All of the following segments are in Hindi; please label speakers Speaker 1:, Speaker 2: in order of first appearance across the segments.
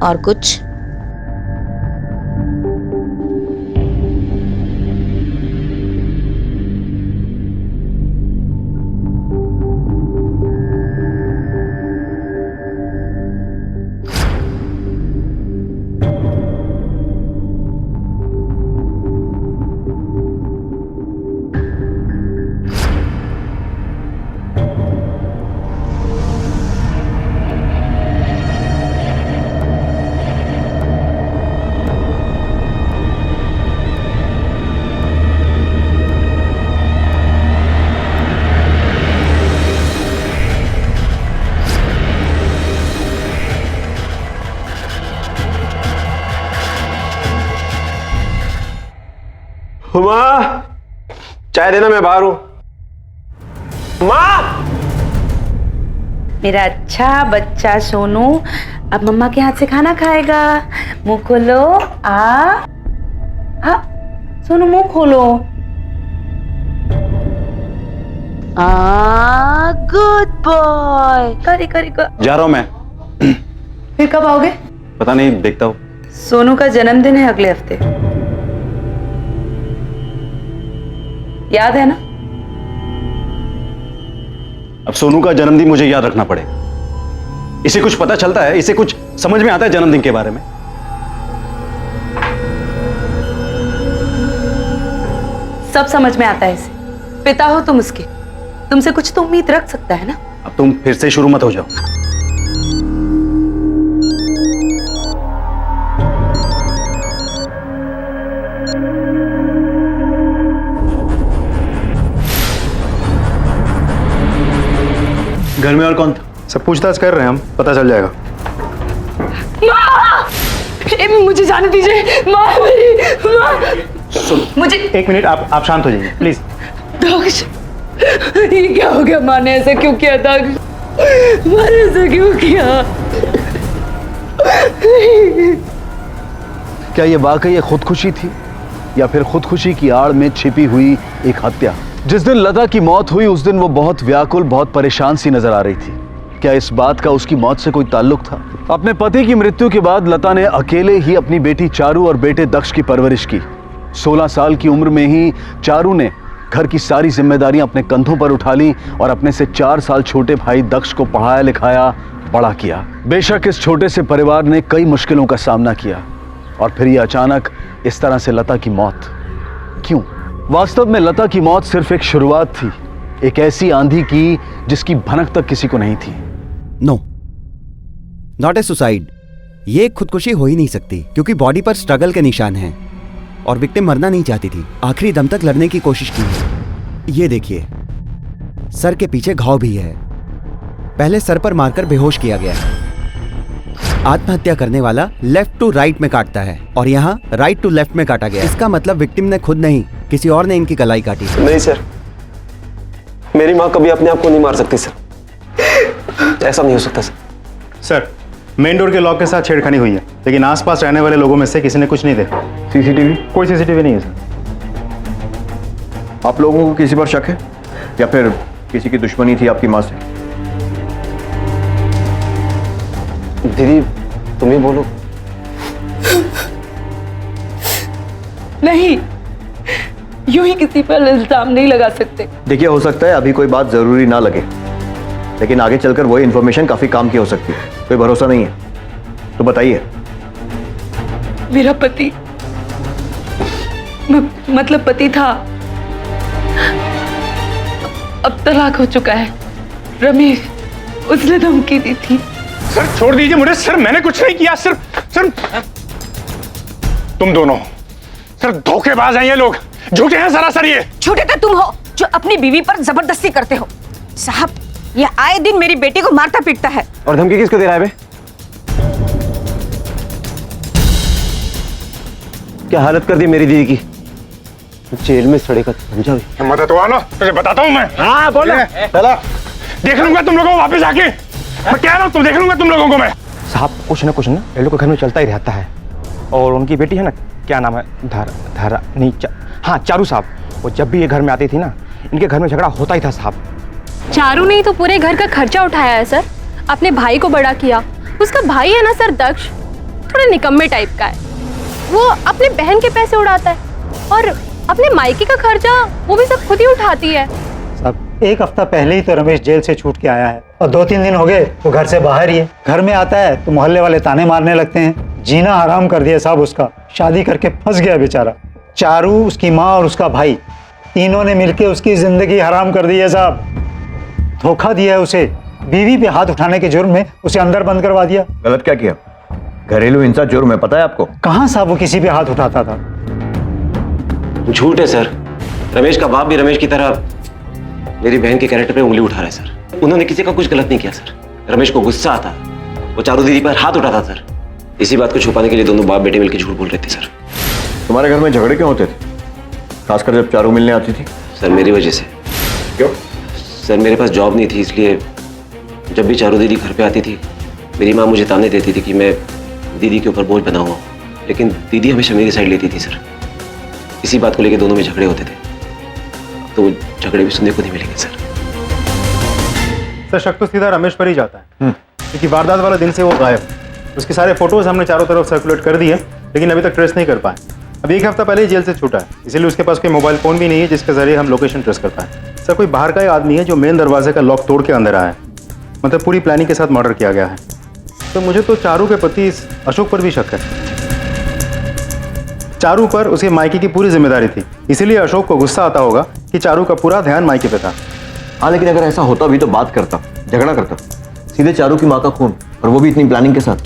Speaker 1: और कुछ?
Speaker 2: माँ, चाय देना, मैं बाहर हूं। माँ!
Speaker 3: मेरा अच्छा बच्चा सोनू अब मम्मा के हाथ से खाना खाएगा। मुंह खोलो। सोनू मुंह खोलो। Good boy. करी करी कर।
Speaker 4: जा रहा हूं मैं।
Speaker 3: फिर कब आओगे?
Speaker 4: पता नहीं, देखता हूं।
Speaker 3: सोनू का जन्मदिन है अगले हफ्ते, याद है ना?
Speaker 4: अब सोनू का जन्मदिन मुझे याद रखना पड़े? इसे कुछ पता चलता है? इसे कुछ समझ में आता है जन्मदिन के बारे में?
Speaker 3: सब समझ में आता है इसे। पिता हो तुम उसके, तुमसे कुछ तो उम्मीद रख सकता है ना?
Speaker 4: अब तुम फिर से शुरू मत हो जाओ। घर में और कौन था?
Speaker 5: सब पूछताछ कर रहे हैं हम, पता चल जाएगा।
Speaker 3: मुझे जाने दीजिए। माँ मेरी, माँ। मुझे
Speaker 5: एक मिनट, आप शांत हो जाइए प्लीज।
Speaker 3: दक्ष, ये क्या हो गया? माँ ने ऐसा क्यों किया? दक्ष, माँ ने ऐसा क्यों किया?
Speaker 6: क्या ये वाकई खुदकुशी थी या फिर खुदकुशी की आड़ में छिपी हुई एक हत्या? जिस दिन लता की मौत हुई उस दिन वो बहुत व्याकुल, बहुत परेशान सी नजर आ रही थी। क्या इस बात का उसकी मौत से कोई ताल्लुक था? अपने पति की मृत्यु के बाद लता ने अकेले ही अपनी बेटी चारू और बेटे दक्ष की परवरिश की। 16 साल की उम्र में ही चारू ने घर की सारी जिम्मेदारियां अपने कंधों पर उठा ली और अपने से 4 साल छोटे भाई दक्ष को पढ़ाया लिखाया, बड़ा किया। बेशक इस छोटे से परिवार ने कई मुश्किलों का सामना किया और फिर ये अचानक इस तरह से लता की मौत क्यों? वास्तव में लता की मौत सिर्फ एक शुरुआत थी, एक ऐसी आंधी की जिसकी भनक तक किसी को नहीं थी।
Speaker 7: No, not a suicide. ये खुदकुशी हो ही नहीं सकती क्योंकि बॉडी पर स्ट्रगल के निशान हैं और विक्टिम मरना नहीं चाहती थी, आखिरी दम तक लड़ने की कोशिश की है। ये देखिए, सर के पीछे घाव भी है। पहले सर पर मारकर बेहोश किया गया है। आत्महत्या करने वाला लेफ्ट टू राइट में काटता है और यहाँ राइट टू लेफ्ट में काटा गया। इसका मतलब विक्टिम ने खुद नहीं, किसी और ने इनकी कलाई काटी।
Speaker 2: नहीं सर, मेरी माँ कभी अपने आप को नहीं मार सकती सर, ऐसा नहीं हो सकता सर।
Speaker 5: सर, मेन डोर के लॉक के साथ छेड़खानी हुई है, लेकिन आसपास रहने वाले लोगों में से किसी ने कुछ नहीं देखा।
Speaker 6: सीसीटीवी?
Speaker 5: कोई सीसीटीवी नहीं है सर।
Speaker 6: आप लोगों को किसी पर शक है या फिर किसी की दुश्मनी थी आपकी माँ से?
Speaker 2: दीदी तुम ही बोलो।
Speaker 3: नहीं, यूं ही किसी पर इल्जाम नहीं लगा सकते।
Speaker 6: देखिए, हो सकता है अभी कोई बात जरूरी ना लगे, लेकिन आगे चलकर वही इंफॉर्मेशन काफी काम की हो सकती है। कोई भरोसा नहीं है तो बताइए।
Speaker 3: मेरा पति, मतलब पति था, अब तलाक हो चुका है। रमेश, उसने धमकी दी थी।
Speaker 5: सर छोड़ दीजिए मुझे। सर मैंने कुछ नहीं किया। सर तुम दोनों सर धोखेबाज हैं, ये लोग झूठे हैं सरासर। ये
Speaker 1: झूठे तो तुम हो जो अपनी बीवी पर जबरदस्ती करते हो। साहब, ये आए दिन मेरी बेटी को मारता पीटता है।
Speaker 2: और धमकी किसको दे रहा है बे? क्या हालत कर दी मेरी दीदी की, जेल में सड़ेगा पंजा भी।
Speaker 5: मत तो आना, तुझे बताता हूँ मैं। हाँ बोलो। चला, देख लूंगा तुम लोगों को वापस आके। मैं कह रहा हूँ, तुम देख लूंगा तुम लोगों को मैं।
Speaker 8: साहब, कुछ ना ये लोग के घर में चलता ही रहता है। और उनकी बेटी है ना, क्या नाम है, धारा नहीं, हाँ चारू साहब, वो जब भी ये घर में आती थी ना, इनके घर में झगड़ा होता ही था साहब।
Speaker 9: चारू ने तो पूरे घर का खर्चा उठाया है सर, अपने भाई को बड़ा किया। उसका भाई है ना सर दक्ष, थोड़ा निकम्मे टाइप का है। वो अपने बहन के पैसे उड़ाता है और अपने मायके का खर्चा वो भी सब खुद ही उठाती है।
Speaker 10: साहब, एक हफ्ता पहले ही तो रमेश जेल से छूट के आया है और 2-3 दिन हो गए वो घर से बाहर ही है। घर में आता है तो मोहल्ले वाले ताने मारने लगते हैं। जीना हराम कर दिया साहब उसका। शादी करके फंस गया बेचारा। चारू, उसकी माँ और उसका भाई, तीनों ने मिलकर उसकी जिंदगी हराम कर दी है साहब। धोखा दिया है उसे। बीवी पे हाथ उठाने के जुर्म में उसे अंदर बंद करवा दिया।
Speaker 4: गलत क्या किया? घरेलू हिंसा जुर्म है, पता है आपको?
Speaker 10: कहाँ साहब वो किसी पे हाथ उठाता था।
Speaker 2: झूठ है सर। रमेश का बाप भी रमेश की तरह मेरी बहन के कैरेक्टर पे उंगली उठा रहा है सर। उन्होंने किसी का कुछ गलत नहीं किया सर। रमेश को गुस्सा आता, वो चारू दीदी पर हाथ उठाता सर। इसी बात को छुपाने के लिए दोनों बाप बेटे मिलकर झूठ बोल रहे थे सर।
Speaker 4: तुम्हारे घर में झगड़े क्यों होते थे, खासकर जब चारू मिलने आती थी?
Speaker 2: सर मेरी वजह से।
Speaker 4: क्यों?
Speaker 2: सर मेरे पास जॉब नहीं थी, इसलिए जब भी चारू दीदी घर पे आती थी मेरी माँ मुझे ताने देती थी कि मैं दीदी के ऊपर बोझ बना हुआ हूँ, लेकिन दीदी हमेशा मेरी साइड लेती थी सर। इसी बात को लेकर दोनों में झगड़े होते थे। तो वो झगड़े भी सुनने को नहीं मिलेंगे सर।
Speaker 5: सर शक तो सीधा रमेश पर ही जाता है, क्योंकि वारदात वाला दिन से वो गायब। उसके सारे फोटोज हमने चारों तरफ सर्कुलेट कर दिए, लेकिन अभी तक ट्रेस नहीं कर पाए। अभी 1 हफ्ता पहले ही जेल से छूटा है, इसीलिए उसके पास कोई मोबाइल फ़ोन भी नहीं है जिसके जरिए हम लोकेशन ट्रेस कर पाए। सर कोई बाहर का ही आदमी है जो मेन दरवाजे का लॉक तोड़ के अंदर आया है। मतलब पूरी प्लानिंग के साथ मर्डर किया गया है। तो मुझे तो चारू के पति अशोक पर भी शक है। चारू पर उसके मायके की पूरी जिम्मेदारी थी, इसीलिए अशोक को गुस्सा आता होगा कि चारू का पूरा ध्यान मायके पे था।
Speaker 4: हाँ, लेकिन अगर ऐसा होता भी तो बात करता, झगड़ा करता। सीधे चारू की माँ का खून, और वो भी इतनी प्लानिंग के साथ।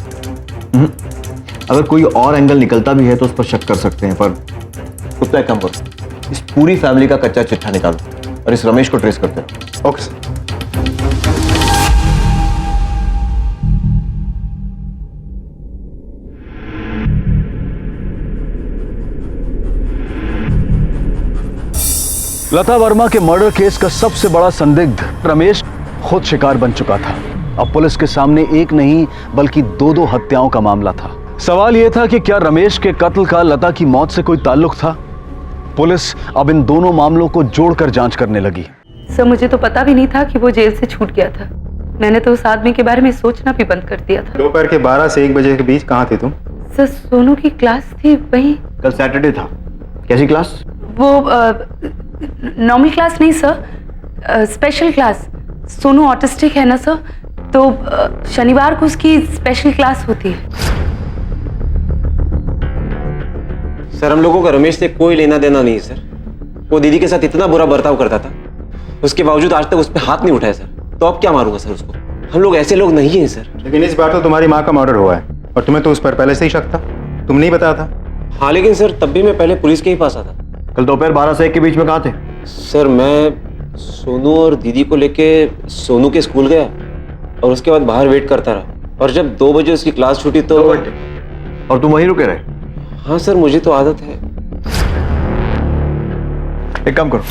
Speaker 4: अगर कोई और एंगल निकलता भी है तो उस पर शक कर सकते हैं, पर खुद एक काम करो, इस पूरी फैमिली का कच्चा चिट्ठा निकालो और इस रमेश को ट्रेस करते रहो।
Speaker 5: Okay sir.
Speaker 6: लता वर्मा के मर्डर केस का सबसे बड़ा संदिग्ध रमेश खुद शिकार बन चुका था। अब पुलिस के सामने एक नहीं बल्कि 2-2 हत्याओं का मामला था। सवाल यह था कि क्या रमेश के कत्ल का लता की मौत से कोई ताल्लुक था? पुलिस अब इन दोनों मामलों को जोड़कर जांच करने लगी।
Speaker 3: सर मुझे तो पता भी नहीं था कि वो जेल से छूट गया था। मैंने तो उस आदमी के बारे में सोचना भी बंद कर दिया था।
Speaker 5: दोपहर के 12 से 1 बजे के बीच कहाँ थी तुम?
Speaker 3: सर सोनू की क्लास थी वहीं।
Speaker 4: कल सैटरडे था। कैसी क्लास?
Speaker 3: वो नॉर्मल क्लास नहीं sir, special class. Sonu autistic है ना सर, तो शनिवार को उसकी स्पेशल क्लास होती है।
Speaker 2: सर हम लोगों का रमेश से कोई लेना देना नहीं है सर। वो दीदी के साथ इतना बुरा बर्ताव करता था, उसके बावजूद आज तक उस पर हाथ नहीं उठाया सर। तो अब क्या मारूंगा सर उसको? हम लोग ऐसे लोग नहीं हैं सर।
Speaker 5: लेकिन इस बार तो तुम्हारी माँ का मर्डर हुआ है और तुम्हें तो उस पर पहले से ही शक था, तुम नहीं बताया था?
Speaker 2: हाँ लेकिन सर तब भी मैं पहले पुलिस के ही पास आता।
Speaker 4: कल दोपहर 12 से 1 के बीच में कहाँ थे?
Speaker 2: सर मैं सोनू और दीदी को लेके सोनू के स्कूल गया और उसके बाद बाहर वेट करता रहा, और जब 2 बजे उसकी क्लास छूटी तो।
Speaker 4: 2 घंटे? और तुम वहीं रुके रहे?
Speaker 2: हाँ सर मुझे तो आदत है।
Speaker 4: एक काम करो,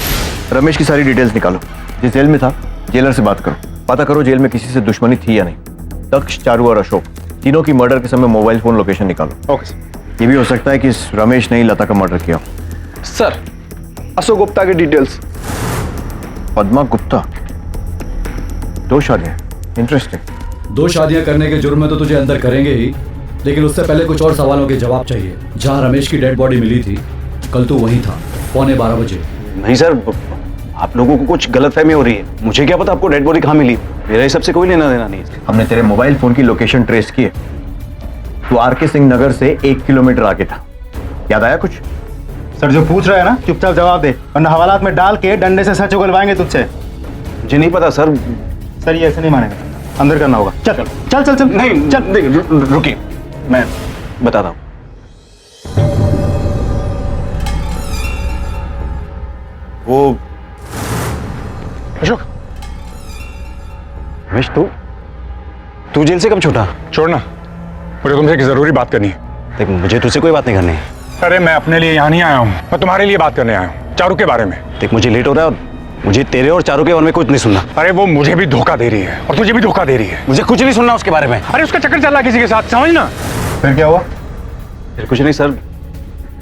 Speaker 4: रमेश की सारी डिटेल्स निकालो। जिस जेल में था जेलर से बात करो, पता करो जेल में किसी से दुश्मनी थी या नहीं। दक्ष, चारू और अशोक तीनों की मर्डर के समय मोबाइल फोन लोकेशन निकालो।
Speaker 5: Okay sir.
Speaker 4: ये भी हो सकता है कि इस रमेश ने ही लता का मर्डर किया हो।
Speaker 6: सर अशोक गुप्ता के डिटेल्स।
Speaker 4: पद्मा गुप्ता, 2 शादियां, इंटरेस्टिंग।
Speaker 11: 2 शादियां करने के जुर्म में तो तुझे अंदर करेंगे ही, लेकिन उससे पहले कुछ और सवालों के जवाब चाहिए। जहां रमेश की डेड बॉडी मिली थी कल तू वहीं था, 11:15 बजे।
Speaker 4: नहीं सर, आप लोगों को कुछ गलतफहमी हो रही है। मुझे क्या पता आपको डेड बॉडी कहाँ मिली? मेरे हिसाब से कोई लेना देना नहीं है। हमने तेरे मोबाइल फोन की लोकेशन ट्रेस की है। तू आर.के. सिंह नगर से 1 किलोमीटर आगे था। याद आया कुछ?
Speaker 5: सर जो पूछ रहा है ना चुपचाप जवाब दे, वरना हवालात में डाल के डंडे से सच उगलवाएंगे तुझसे।
Speaker 4: मुझे नहीं पता सर।
Speaker 5: सर ये ऐसे नहीं मानेगा, अंदर करना होगा। चल चल चल चल।
Speaker 4: नहीं चल, रुकिए, मैं बताता हूँ। वो
Speaker 5: अशोक,
Speaker 4: रमेश तू जेल से कब छूटा?
Speaker 5: छोड़ना, मुझे तुमसे एक जरूरी बात करनी है।
Speaker 4: देख मुझे तुझसे कोई बात नहीं करनी है।
Speaker 5: अरे मैं अपने लिए यहाँ नहीं आया हूँ, मैं तुम्हारे लिए बात करने आया हूँ, चारू के बारे में।
Speaker 4: देख मुझे लेट हो रहा है और मुझे तेरे और चारू के बारे में कुछ नहीं सुनना।
Speaker 5: अरे वो मुझे भी धोखा दे रही है और तुझे भी धोखा दे रही है।
Speaker 4: मुझे कुछ नहीं सुनना उसके बारे में।
Speaker 5: अरे उसका चक्कर चल रहा है किसी के साथ, समझना। फिर क्या हुआ?
Speaker 4: फिर कुछ नहीं सर,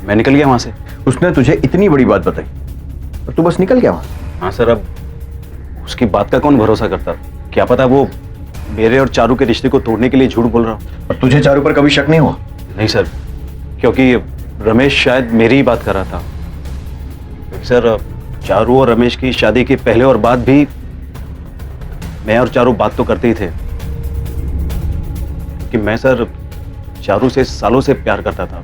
Speaker 4: मैं निकल गया वहां से। उसने तुझे इतनी बड़ी बात बताई और तू बस निकल गया वहां? हाँ सर, अब उसकी बात का कौन भरोसा करता? क्या पता वो मेरे और चारू के रिश्ते को तोड़ने के लिए झूठ बोल रहा हो। और तुझे चारू पर कभी शक नहीं हुआ?
Speaker 6: नहीं सर, क्योंकि रमेश शायद मेरी ही बात कर रहा था। सर, चारू और रमेश की शादी के पहले और बाद भी मैं और चारू बात तो करते ही थे कि मैं सर चारू से सालों से प्यार करता था।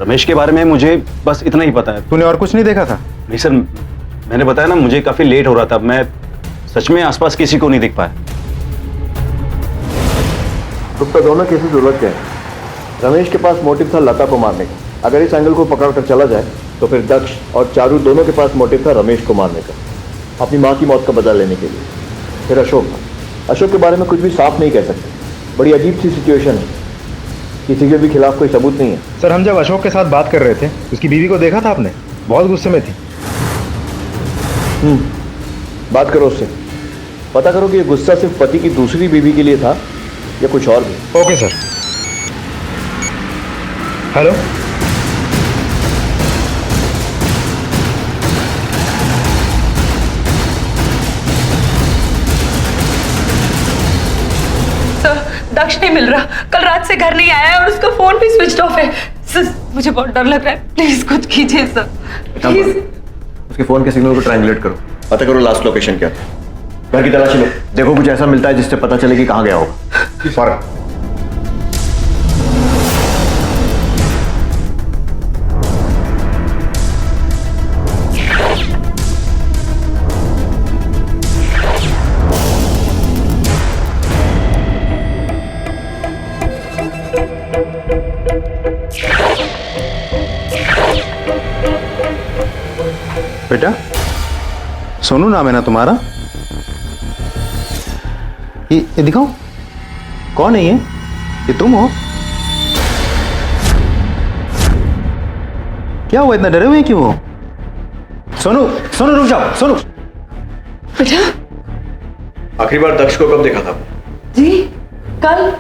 Speaker 6: रमेश के बारे में मुझे बस इतना ही पता है।
Speaker 5: तूने और कुछ नहीं देखा था?
Speaker 6: नहीं सर, मैंने बताया ना, मुझे काफी लेट हो रहा था, मैं सच में आसपास किसी को नहीं देख पाया।
Speaker 4: गुप्ता, दोनों केसेस उलझ गए। रमेश के पास मोटिव था लता को मारने का। अगर इस एंगल को पकड़ कर चला जाए तो फिर दक्ष और चारू दोनों के पास मोटिव था रमेश को मारने का, अपनी माँ की मौत का बदला लेने के लिए। फिर अशोक था। अशोक के बारे में कुछ भी साफ नहीं कह सकते। बड़ी अजीब सी सिचुएशन है, किसी के भी खिलाफ कोई सबूत नहीं है।
Speaker 5: सर, हम जब अशोक के साथ बात कर रहे थे, उसकी बीवी को देखा था आपने? बहुत गुस्से में थी।
Speaker 4: बात करो उससे, पता करो कि ये गुस्सा सिर्फ पति की दूसरी बीवी के लिए था या कुछ और भी।
Speaker 5: Okay sir. हेलो,
Speaker 3: सर, दक्ष नहीं मिल रहा। कल रात से घर नहीं आया है और उसका फोन भी स्विच ऑफ है। सर, मुझे बहुत डर लग रहा है, प्लीज कुछ कीजिए सर, प्लीज।
Speaker 4: उसके फोन के सिग्नल को ट्रायंगुलेट करो, पता करो लास्ट लोकेशन क्या था। घर की तलाशी लो, देखो कुछ ऐसा मिलता है जिससे पता चले कि कहाँ गया होगा। फर्क
Speaker 5: बेटा, सोनू नाम है ना तुम्हारा? ये दिखाओ, कौन है ये? ये तुम हो? क्या हुआ, इतना डरे हुए क्यों हो? सोनू, सोनू रुक जाओ। सोनू,
Speaker 3: बेटा।
Speaker 4: आखिरी बार दक्ष को कब देखा था?
Speaker 3: जी, कल।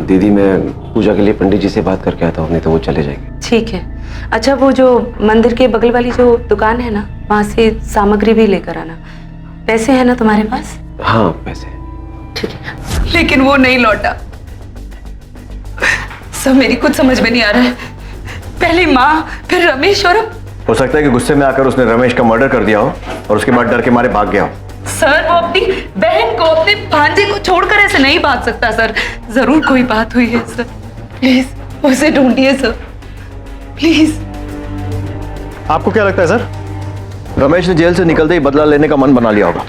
Speaker 2: दीदी, मैं पूजा के लिए पंडित जी से बात करके आता हूँ, नहीं तो वो चले जाएंगे।
Speaker 3: ठीक है। अच्छा, वो जो मंदिर के बगल वाली जो दुकान है ना, वहां से सामग्री भी लेकर आना। पैसे हैं ना तुम्हारे पास?
Speaker 2: हाँ, पैसे।
Speaker 3: ठीक है। लेकिन वो नहीं लौटा। सब मेरी कुछ समझ में नहीं आ रहा है। पहले माँ, फिर रमेश और अब।
Speaker 4: हो सकता है कि गुस्से में आकर उसने रमेश का मर्डर कर दिया हो और उसके बाद डर के मारे भाग गया हो।
Speaker 3: सर, वो अपनी बहन को, अपने भांजे को छोड़कर ऐसे नहीं भाग सकता सर। जरूर कोई बात हुई है सर, प्लीज उसे ढूंढिए सर, प्लीज।
Speaker 5: आपको क्या लगता है सर?
Speaker 4: रमेश ने जेल से निकलते ही बदला लेने का मन बना लिया होगा।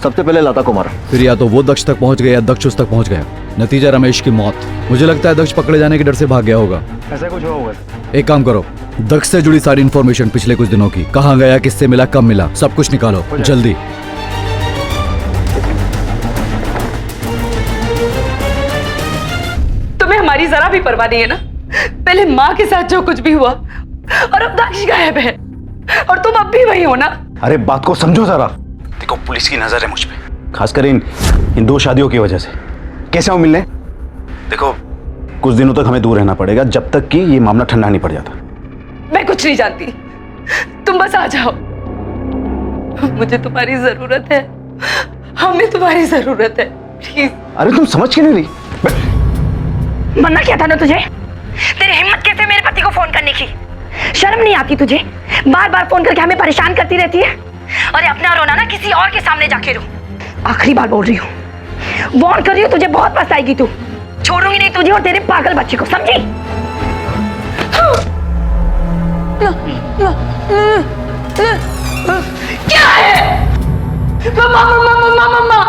Speaker 4: सबसे पहले लता को मारा,
Speaker 11: फिर या तो वो दक्ष तक पहुंच गया या दक्ष उस तक पहुंच गया। नतीजा रमेश की मौत। मुझे लगता है दक्ष पकड़े जाने के डर से भाग गया होगा।
Speaker 5: ऐसा कुछ हुआ होगा।
Speaker 11: एक काम करो, दक्ष से जुड़ी सारी इंफॉर्मेशन पिछले कुछ दिनों की, कहाँ गया, किससे मिला, कब मिला, सब कुछ निकालो जल्दी।
Speaker 3: तुम्हें हमारी जरा भी परवाह नहीं है ना? पहले माँ के साथ जो कुछ भी हुआ और अब दक्ष गायब है और तुम अब भी वही हो ना?
Speaker 6: अरे बात को समझो जरा। देखो, पुलिस की नजर है मुझ पे, खासकर इन दो शादियों की वजह से। कैसे आओ मिलने? देखो, कुछ दिनों तक हमें दूर रहना पड़ेगा, जब तक कि ये मामला ठंडा नहीं पड़ जाता।
Speaker 3: मैं कुछ नहीं जानती, तुम बस आ जाओ। मुझे तुम्हारी जरूरत है, हमें तुम्हारी जरूरत है, प्लीज।
Speaker 6: अरे तुम समझ क्यों नहीं रही?
Speaker 1: मना किया था ना तुझे? तेरी हिम्मत कैसे मेरे पति को फोन करने की? शर्म नहीं आती तुझे? बार बार फोन करके हमें परेशान करती रहती है। अरे अपना रोना ना किसी और के सामने जाके रो। आखिरी बार बोल रही हूँ, वार्न कर रही हूँ, तुझे बहुत पछताएगी तू। छोड़ूंगी नहीं तुझे और तेरे पागल बच्चे को, समझी?
Speaker 3: क्या है? मम्मा मम्मा मम्मा मम्मा,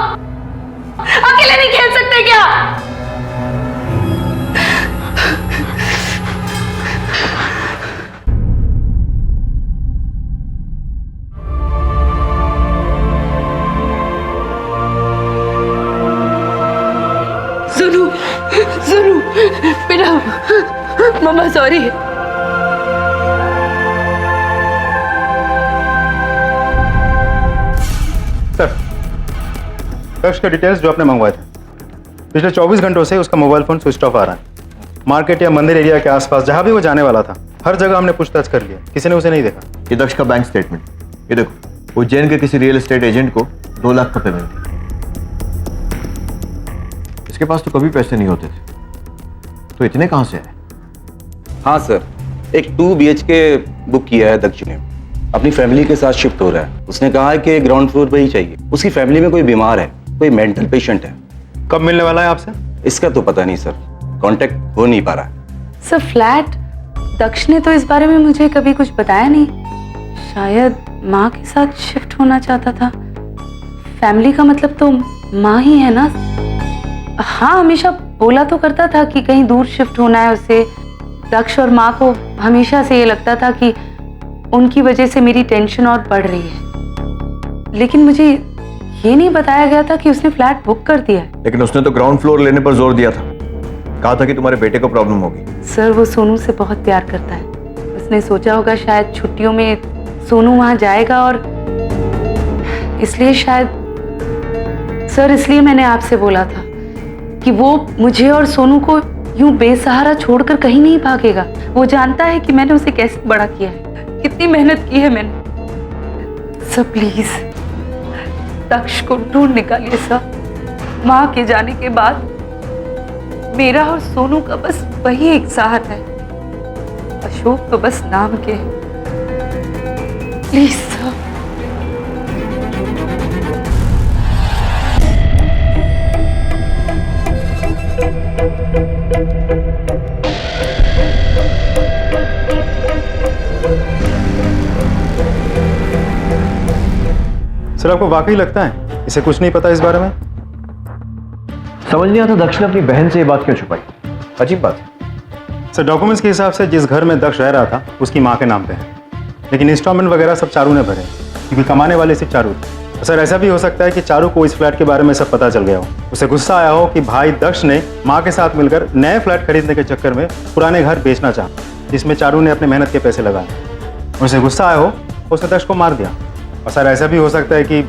Speaker 3: अकेले नहीं खेल सकते क्या? सुनो सुनो बेटा, मम्मा सॉरी।
Speaker 5: सर, दक्ष के डिटेल्स जो आपने मंगवाए थे, पिछले 24 घंटों से उसका मोबाइल फोन स्विच ऑफ आ रहा है। मार्केट या मंदिर एरिया के आसपास जहां भी वो जाने वाला था, हर जगह हमने पूछताछ कर लिया, किसी ने उसे नहीं देखा।
Speaker 4: ये दक्ष का बैंक स्टेटमेंट, ये देखो, उज्जैन के किसी रियल एस्टेट एजेंट को 2 लाख का पेमेंट। के पास तो कभी पैसे नहीं होते थे, तो इतने कहां से आए?
Speaker 12: हाँ सर, एक 2 BHK बुक किया है दक्ष ने। अपनी फैमिली के साथ शिफ्ट हो रहा है। उसने कहा है कि ग्राउंड फ्लोर पे ही चाहिए। उसकी फैमिली में कोई बीमार है, कोई मेंटल पेशेंट है।
Speaker 5: कब मिलने वाला है आपसे?
Speaker 12: इसका तो पता नहीं सर, कांटेक्ट हो नहीं पा रहा है।
Speaker 3: सर फ्लैट दक्ष ने तो इस बारे में मुझे कभी कुछ बताया नहीं। शायद माँ के साथ शिफ्ट होना चाहता था। फैमिली का मतलब तो माँ ही है ना। हाँ, हमेशा बोला तो करता था कि कहीं दूर शिफ्ट होना है उसे। दक्ष और माँ को हमेशा से ये लगता था कि उनकी वजह से मेरी टेंशन और बढ़ रही है, लेकिन मुझे ये नहीं बताया गया था कि उसने फ्लैट बुक कर दिया है।
Speaker 4: लेकिन उसने तो ग्राउंड फ्लोर लेने पर जोर दिया था, कहा था कि तुम्हारे बेटे को प्रॉब्लम होगी।
Speaker 3: सर वो सोनू से बहुत प्यार करता है। उसने सोचा होगा शायद छुट्टियों में सोनू वहां जाएगा, और इसलिए शायद सर, इसलिए मैंने आपसे बोला था कि वो मुझे और सोनू को यूं बेसहारा छोड़कर कहीं नहीं भागेगा। वो जानता है कि मैंने उसे कैसे बड़ा किया है, कितनी मेहनत की है मैंने। सर प्लीज दक्ष को ढूंढ निकालिए सर। माँ के जाने के बाद मेरा और सोनू का बस वही एक सहारा है। अशोक तो बस नाम के हैं। Please sir.
Speaker 5: सर आपको वाकई लगता है इसे कुछ नहीं पता इस बारे में?
Speaker 4: समझ नहीं आता दक्ष ने अपनी बहन से ये बात क्यों छुपाई। अजीब बात है।
Speaker 5: सर डॉक्यूमेंट्स के हिसाब से जिस घर में दक्ष रह रहा था उसकी माँ के नाम पे है, लेकिन इंस्टॉलमेंट वगैरह सब चारू ने भरे, क्योंकि कमाने वाले सिर्फ चारू थे। सर ऐसा भी हो सकता है कि चारू को इस फ्लैट के बारे में सब पता चल गया हो। उसे गुस्सा आया हो कि भाई दक्ष ने माँ के साथ मिलकर नए फ्लैट खरीदने के चक्कर में पुराने घर बेचना चाहा, जिसमें चारू ने अपने मेहनत के पैसे लगाए। उसे गुस्सा आया हो, उसने दक्ष को मार दिया। और सर ऐसा भी हो सकता है कि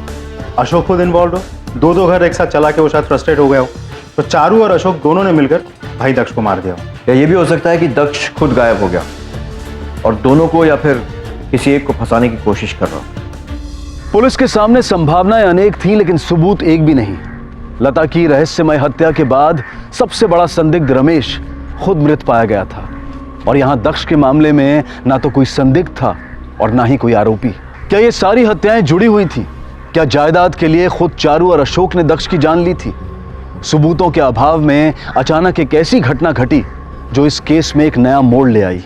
Speaker 5: अशोक खुद इन्वॉल्व हो, दो घर एक साथ चला के वो शायद फ्रस्ट्रेट हो गया हो, तो चारू और अशोक दोनों ने मिलकर भाई दक्ष को मार दिया हो।
Speaker 4: या ये भी हो सकता है कि दक्ष खुद गायब हो गया और दोनों को या फिर किसी एक को फंसाने की कोशिश कर रहा हो।
Speaker 6: पुलिस के सामने संभावनाएं अनेक थी, लेकिन सबूत एक भी नहीं। लता की रहस्यमय हत्या के बाद सबसे बड़ा संदिग्ध रमेश खुद मृत पाया गया था, और यहां दक्ष के मामले में ना तो कोई संदिग्ध था और ना ही कोई आरोपी। क्या ये सारी हत्याएं जुड़ी हुई थी? क्या जायदाद के लिए खुद चारू और अशोक ने दक्ष की जान ली थी? सबूतों के अभाव में अचानक एक ऐसी घटना घटी जो इस केस में एक नया मोड़ ले आई।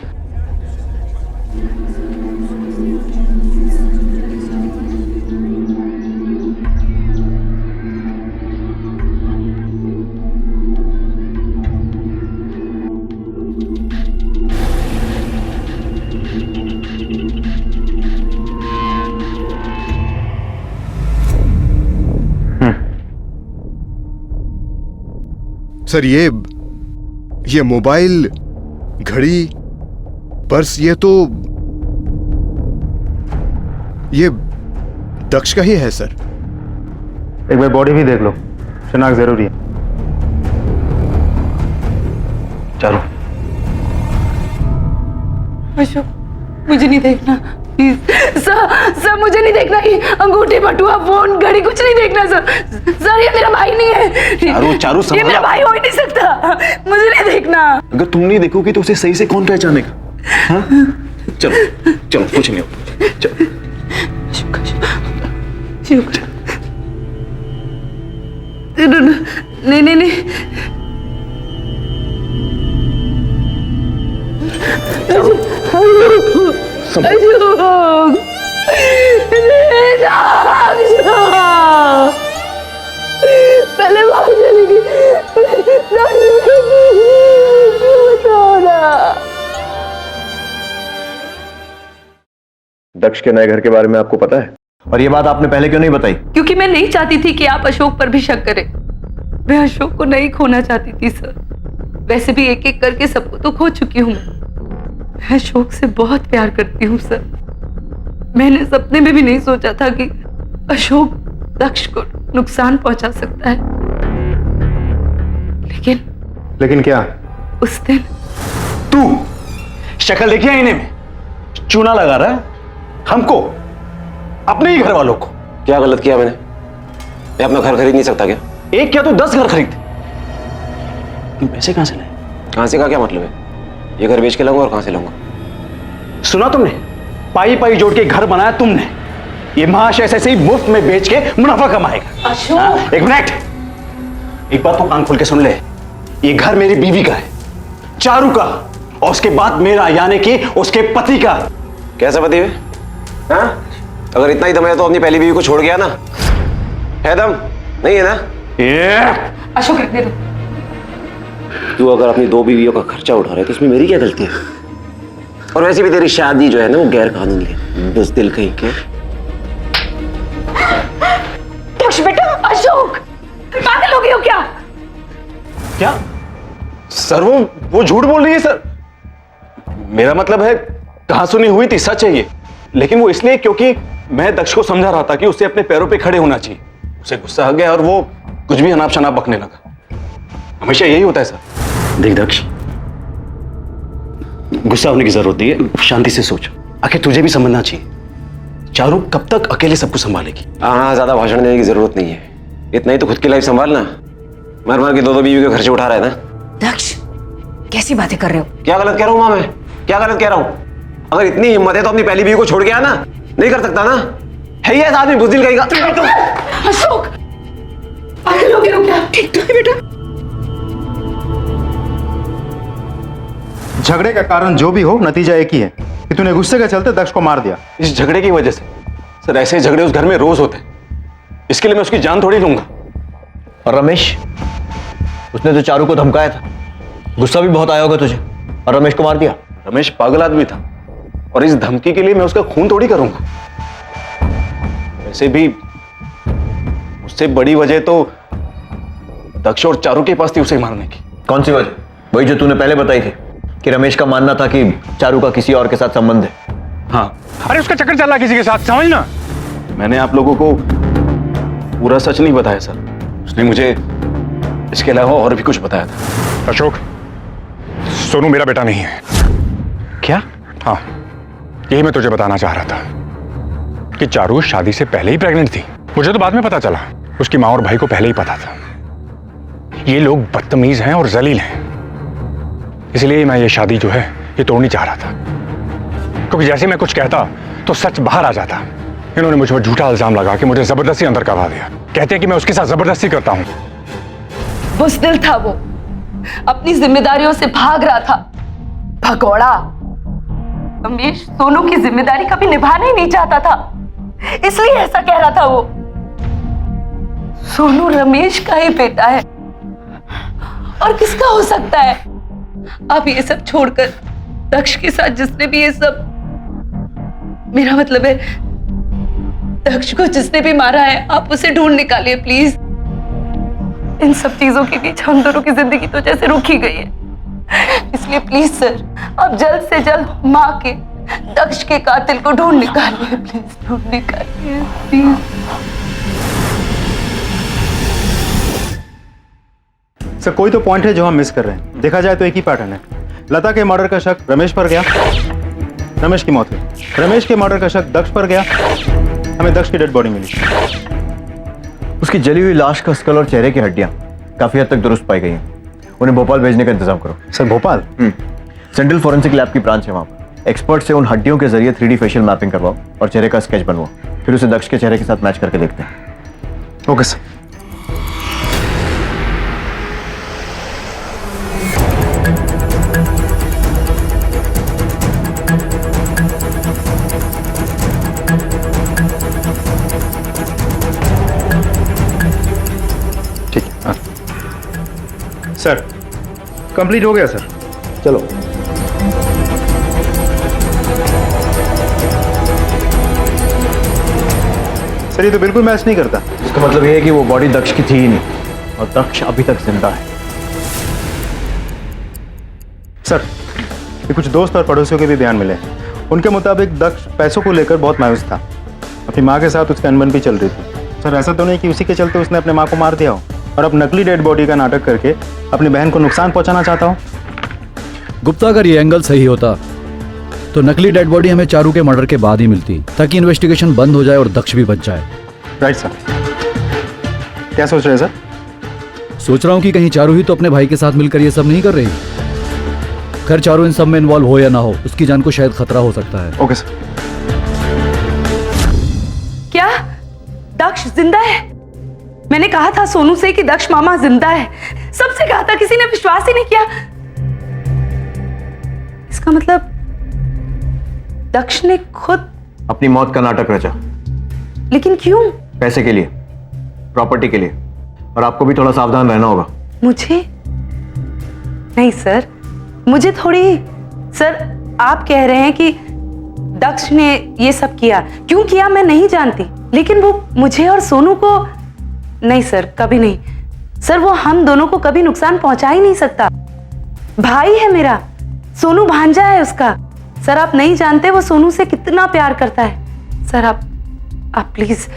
Speaker 13: सर ये मोबाइल, घड़ी, पर्स, ये दक्ष का ही है सर।
Speaker 5: एक बार बॉडी भी देख लो, शिनाख्त जरूरी है।
Speaker 4: चारू,
Speaker 3: अशोक मुझे नहीं देखना प्लीज। सर मुझे नहीं देखना। ये अंगूठी, बटुआ, फोन, घड़ी कुछ नहीं देखना सर। ये मेरा भाई नहीं है।
Speaker 4: चारू
Speaker 3: ये मेरा भाई हो ही नहीं सकता। मुझे नहीं देखना।
Speaker 4: अगर तुम नहीं देखोगी तो उसे सही से कौन पहचानेगा? हाँ? चलो चलो कुछ नहीं हो। चलो
Speaker 3: नहीं पहले बात चलेगी।
Speaker 4: दक्ष के नए घर के बारे में आपको पता है, और ये बात आपने पहले क्यों नहीं बताई?
Speaker 3: क्योंकि मैं नहीं चाहती थी कि आप अशोक पर भी शक करें। मैं अशोक को नहीं खोना चाहती थी सर। वैसे भी एक एक करके सबको तो खो चुकी हूँ। मैं अशोक से बहुत प्यार करती हूँ सर। मैंने सपने में भी नहीं सोचा था कि अशोक दक्ष को नुकसान पहुंचा सकता है।
Speaker 5: लेकिन क्या?
Speaker 3: उस दिन
Speaker 12: तू शक्ल देखिए आईने में, चूना लगा रहा है हमको, अपने ही घर वालों को।
Speaker 2: क्या गलत किया मैंने? मैं अपना घर खरीद नहीं सकता क्या?
Speaker 12: एक क्या तो 10 घर खरीद। तुम पैसे कहाँ से लाए?
Speaker 2: कहाँ से का क्या मतलब है? ये घर बेच के लाऊंगा और कहाँ से लाऊंगा?
Speaker 12: सुना तुमने? पाई पाई जोड़ के घर बनाया तुमने। ये महाशय ऐसे ही मुफ्त में बेच के मुनाफा कमाएगा।
Speaker 1: अशोक,
Speaker 12: एक मिनट, एक बात तो कान खोल के सुन ले। ये घर मेरी बीवी का है, चारू का, और उसके बाद मेरा, यानी कि उसके पति का।
Speaker 2: कैसा पति है? हाँ? अगर इतना ही दम है तो अपनी पहली बीवी को छोड़ गया ना? है दम? नहीं है ना?
Speaker 1: अशोक रखने दो।
Speaker 2: तू अगर अपनी 2 बीवियों का खर्चा उठा रहा है तो इसमें मेरी क्या गलती है? और वैसे भी तेरी शादी जो है ना वो गैर कानूनी है, बुज़दिल कहीं के।
Speaker 1: दक्ष बेटा, अशोक, पागल हो गए हो क्या?
Speaker 12: क्या सर? वो झूठ बोल रही है सर। मेरा मतलब है, कहां सुनी हुई थी सच है ये, लेकिन वो इसलिए क्योंकि मैं दक्ष को समझा रहा था कि उसे अपने पैरों पे खड़े होना चाहिए। उसे गुस्सा आ गया और वो कुछ भी अनाप शनाप बकने लगा। हमेशा यही होता है सर। देख दक्ष, गुस्सा होने की जरूरत नहीं है, शांति से सोच। आखिर तुझे भी समझना चाहिए, चारू कब तक अकेले सब कुछ संभालेगी?
Speaker 2: हाँ, ज्यादा भाषण देने की जरूरत नहीं है। इतना ही तो खुद की लाइफ संभालना। मर मर के 2 बीवी के खर्चे उठा रहा है ना।
Speaker 1: दक्ष, कैसी बातें कर रहे हो?
Speaker 2: क्या गलत कह रहा हूँ माँ मैं? क्या गलत कह रहा हूँ? अगर इतनी हिम्मत है तो अपनी पहली बीवी को छोड़ के आना। नहीं कर सकता ना? है ही ऐसा आदमी बुज़दिल कहेगा।
Speaker 1: अशोक, पागल हो गए हो क्या? ठीक तो है बेटा?
Speaker 5: झगड़े का कारण जो भी हो, नतीजा एक ही है कि तूने गुस्से के चलते दक्ष को मार दिया।
Speaker 12: इस झगड़े की वजह से सर, ऐसे झगड़े उस घर में रोज होते हैं। इसके लिए मैं उसकी जान थोड़ी लूंगा।
Speaker 4: और रमेश, उसने तो चारू को धमकाया था, गुस्सा भी बहुत आया होगा तुझे, और रमेश को मार दिया।
Speaker 12: रमेश पागल आदमी था, और इस धमकी के लिए मैं उसका खून थोड़ी करूंगा। वैसे भी उससे बड़ी वजह तो दक्ष और चारू के पास थी उसे मारने की।
Speaker 4: कौन सी वजह? वही जो तूने पहले बताई थी कि रमेश का मानना था कि चारू का किसी और के साथ संबंध है।
Speaker 12: हाँ,
Speaker 8: अरे उसका चक्कर चल रहा किसी के साथ, समझना।
Speaker 12: मैंने आप लोगों को पूरा सच नहीं बताया सर। उसने मुझे इसके अलावा और भी कुछ बताया था।
Speaker 8: अशोक, सोनू मेरा बेटा नहीं है।
Speaker 12: क्या?
Speaker 8: हाँ, यही मैं तुझे बताना चाह रहा था कि चारू शादी से पहले ही प्रेग्नेंट थी। मुझे तो बाद में पता चला, उसकी माँ और भाई को पहले ही पता था। ये लोग बदतमीज हैं और जलील हैं, इसलिए मैं ये शादी जो है ये तोड़नी चाह रहा था, क्योंकि जैसे मैं कुछ कहता तो सच बाहर आ जाता। इन्होंने मुझ पर झूठा इल्जाम लगा के मुझे जबरदस्ती अंदर करवा दिया। कहते हैं कि मैं उसके साथ जबरदस्ती करता हूँ।
Speaker 3: बुज़दिल था वो, अपनी जिम्मेदारियों से भाग रहा था, भगोड़ा। रमेश सोनू की जिम्मेदारी कभी निभाना ही नहीं चाहता था, इसलिए ऐसा कह रहा था वो। सोनू रमेश का ही बेटा है, और किसका हो सकता है? आप ये सब छोड़कर दक्ष के साथ जिसने भी ये सब, मेरा मतलब है दक्ष को जिसने भी मारा है, आप उसे ढूंढ निकालिए प्लीज। इन सब चीजों के बीच हम दोनों की जिंदगी तो जैसे रुक ही गई है, इसलिए प्लीज सर, आप जल्द से जल्द माँ के, दक्ष के कातिल को ढूंढ निकालिए, प्लीज ढूंढ निकालिए प्लीज।
Speaker 5: सर, कोई तो पॉइंट है जो हम मिस कर रहे हैं। देखा जाए तो एक ही पैटर्न है। लता के मर्डर का शक रमेश पर गया, रमेश की मौत हुई। रमेश के मर्डर का शक दक्ष पर गया, हमें दक्ष की डेड बॉडी मिली।
Speaker 4: उसकी जली हुई लाश का स्कल और चेहरे की हड्डियां काफी हद तक दुरुस्त पाई गई हैं। उन्हें भोपाल भेजने का इंतजाम करो।
Speaker 5: Sir, Bhopal?
Speaker 4: Central forensic lab की ब्रांच है वहां पर। एक्सपर्ट से उन हड्डियों के जरिए 3D फेशियल मैपिंग करवाओ और चेहरे का स्केच बनवाओ, फिर उसे दक्ष के चेहरे के साथ मैच करके देखते हैं।
Speaker 5: Okay sir. सर, कंप्लीट हो गया सर।
Speaker 4: चलो।
Speaker 5: सर, ये तो बिल्कुल मैच नहीं करता।
Speaker 4: इसका मतलब ये है कि वो बॉडी दक्ष की थी ही नहीं, और दक्ष अभी तक जिंदा है।
Speaker 5: सर, ये कुछ दोस्त और पड़ोसियों के भी बयान मिले। उनके मुताबिक दक्ष पैसों को लेकर बहुत मायूस था। अपनी माँ के साथ उसकी अनबन भी चल रही थी। सर, ऐसा तो नहीं कि उसी के चलते उसने अपने माँ को मार दिया हो और अब नकली डेड बॉडी का नाटक करके अपनी बहन को नुकसान पहुंचाना चाहता हो।
Speaker 11: गुप्ता, अगर ये एंगल सही होता तो नकली डेड बॉडी हमें चारू के मर्डर के बाद ही मिलती, ताकि इन्वेस्टिगेशन बंद हो जाए और दक्ष भी बच जाए।
Speaker 5: Right sir. क्या सोच रहे हैं सर?
Speaker 11: सोच रहा हूँ कि कहीं चारू ही तो अपने भाई के साथ मिलकर ये सब नहीं कर रही। खैर चारू इन सब में इन्वॉल्व हो या ना हो, उसकी जान को शायद खतरा हो सकता है।
Speaker 12: Okay sir.
Speaker 3: क्या दक्ष जिंदा है? मैंने कहा था सोनू से कि दक्ष मामा जिंदा है, सबसे कहा था, किसी ने विश्वास ही नहीं किया। इसका मतलब दक्ष ने खुद
Speaker 4: अपनी मौत का नाटक रचा।
Speaker 3: लेकिन क्यों?
Speaker 4: पैसे के लिए, प्रॉपर्टी के लिए। और आपको भी थोड़ा सावधान रहना होगा।
Speaker 3: मुझे नहीं सर, मुझे थोड़ी। सर आप कह रहे हैं कि दक्ष ने ये सब किया, क्यों किया मैं नहीं जानती, लेकिन वो मुझे और सोनू को नहीं सर, कभी नहीं सर। वो हम दोनों को कभी नुकसान पहुंचा ही नहीं सकता। भाई है मेरा, सोनू भांजा है उसका। सर आप नहीं जानते वो सोनू से कितना प्यार करता है। सर आप प्लीज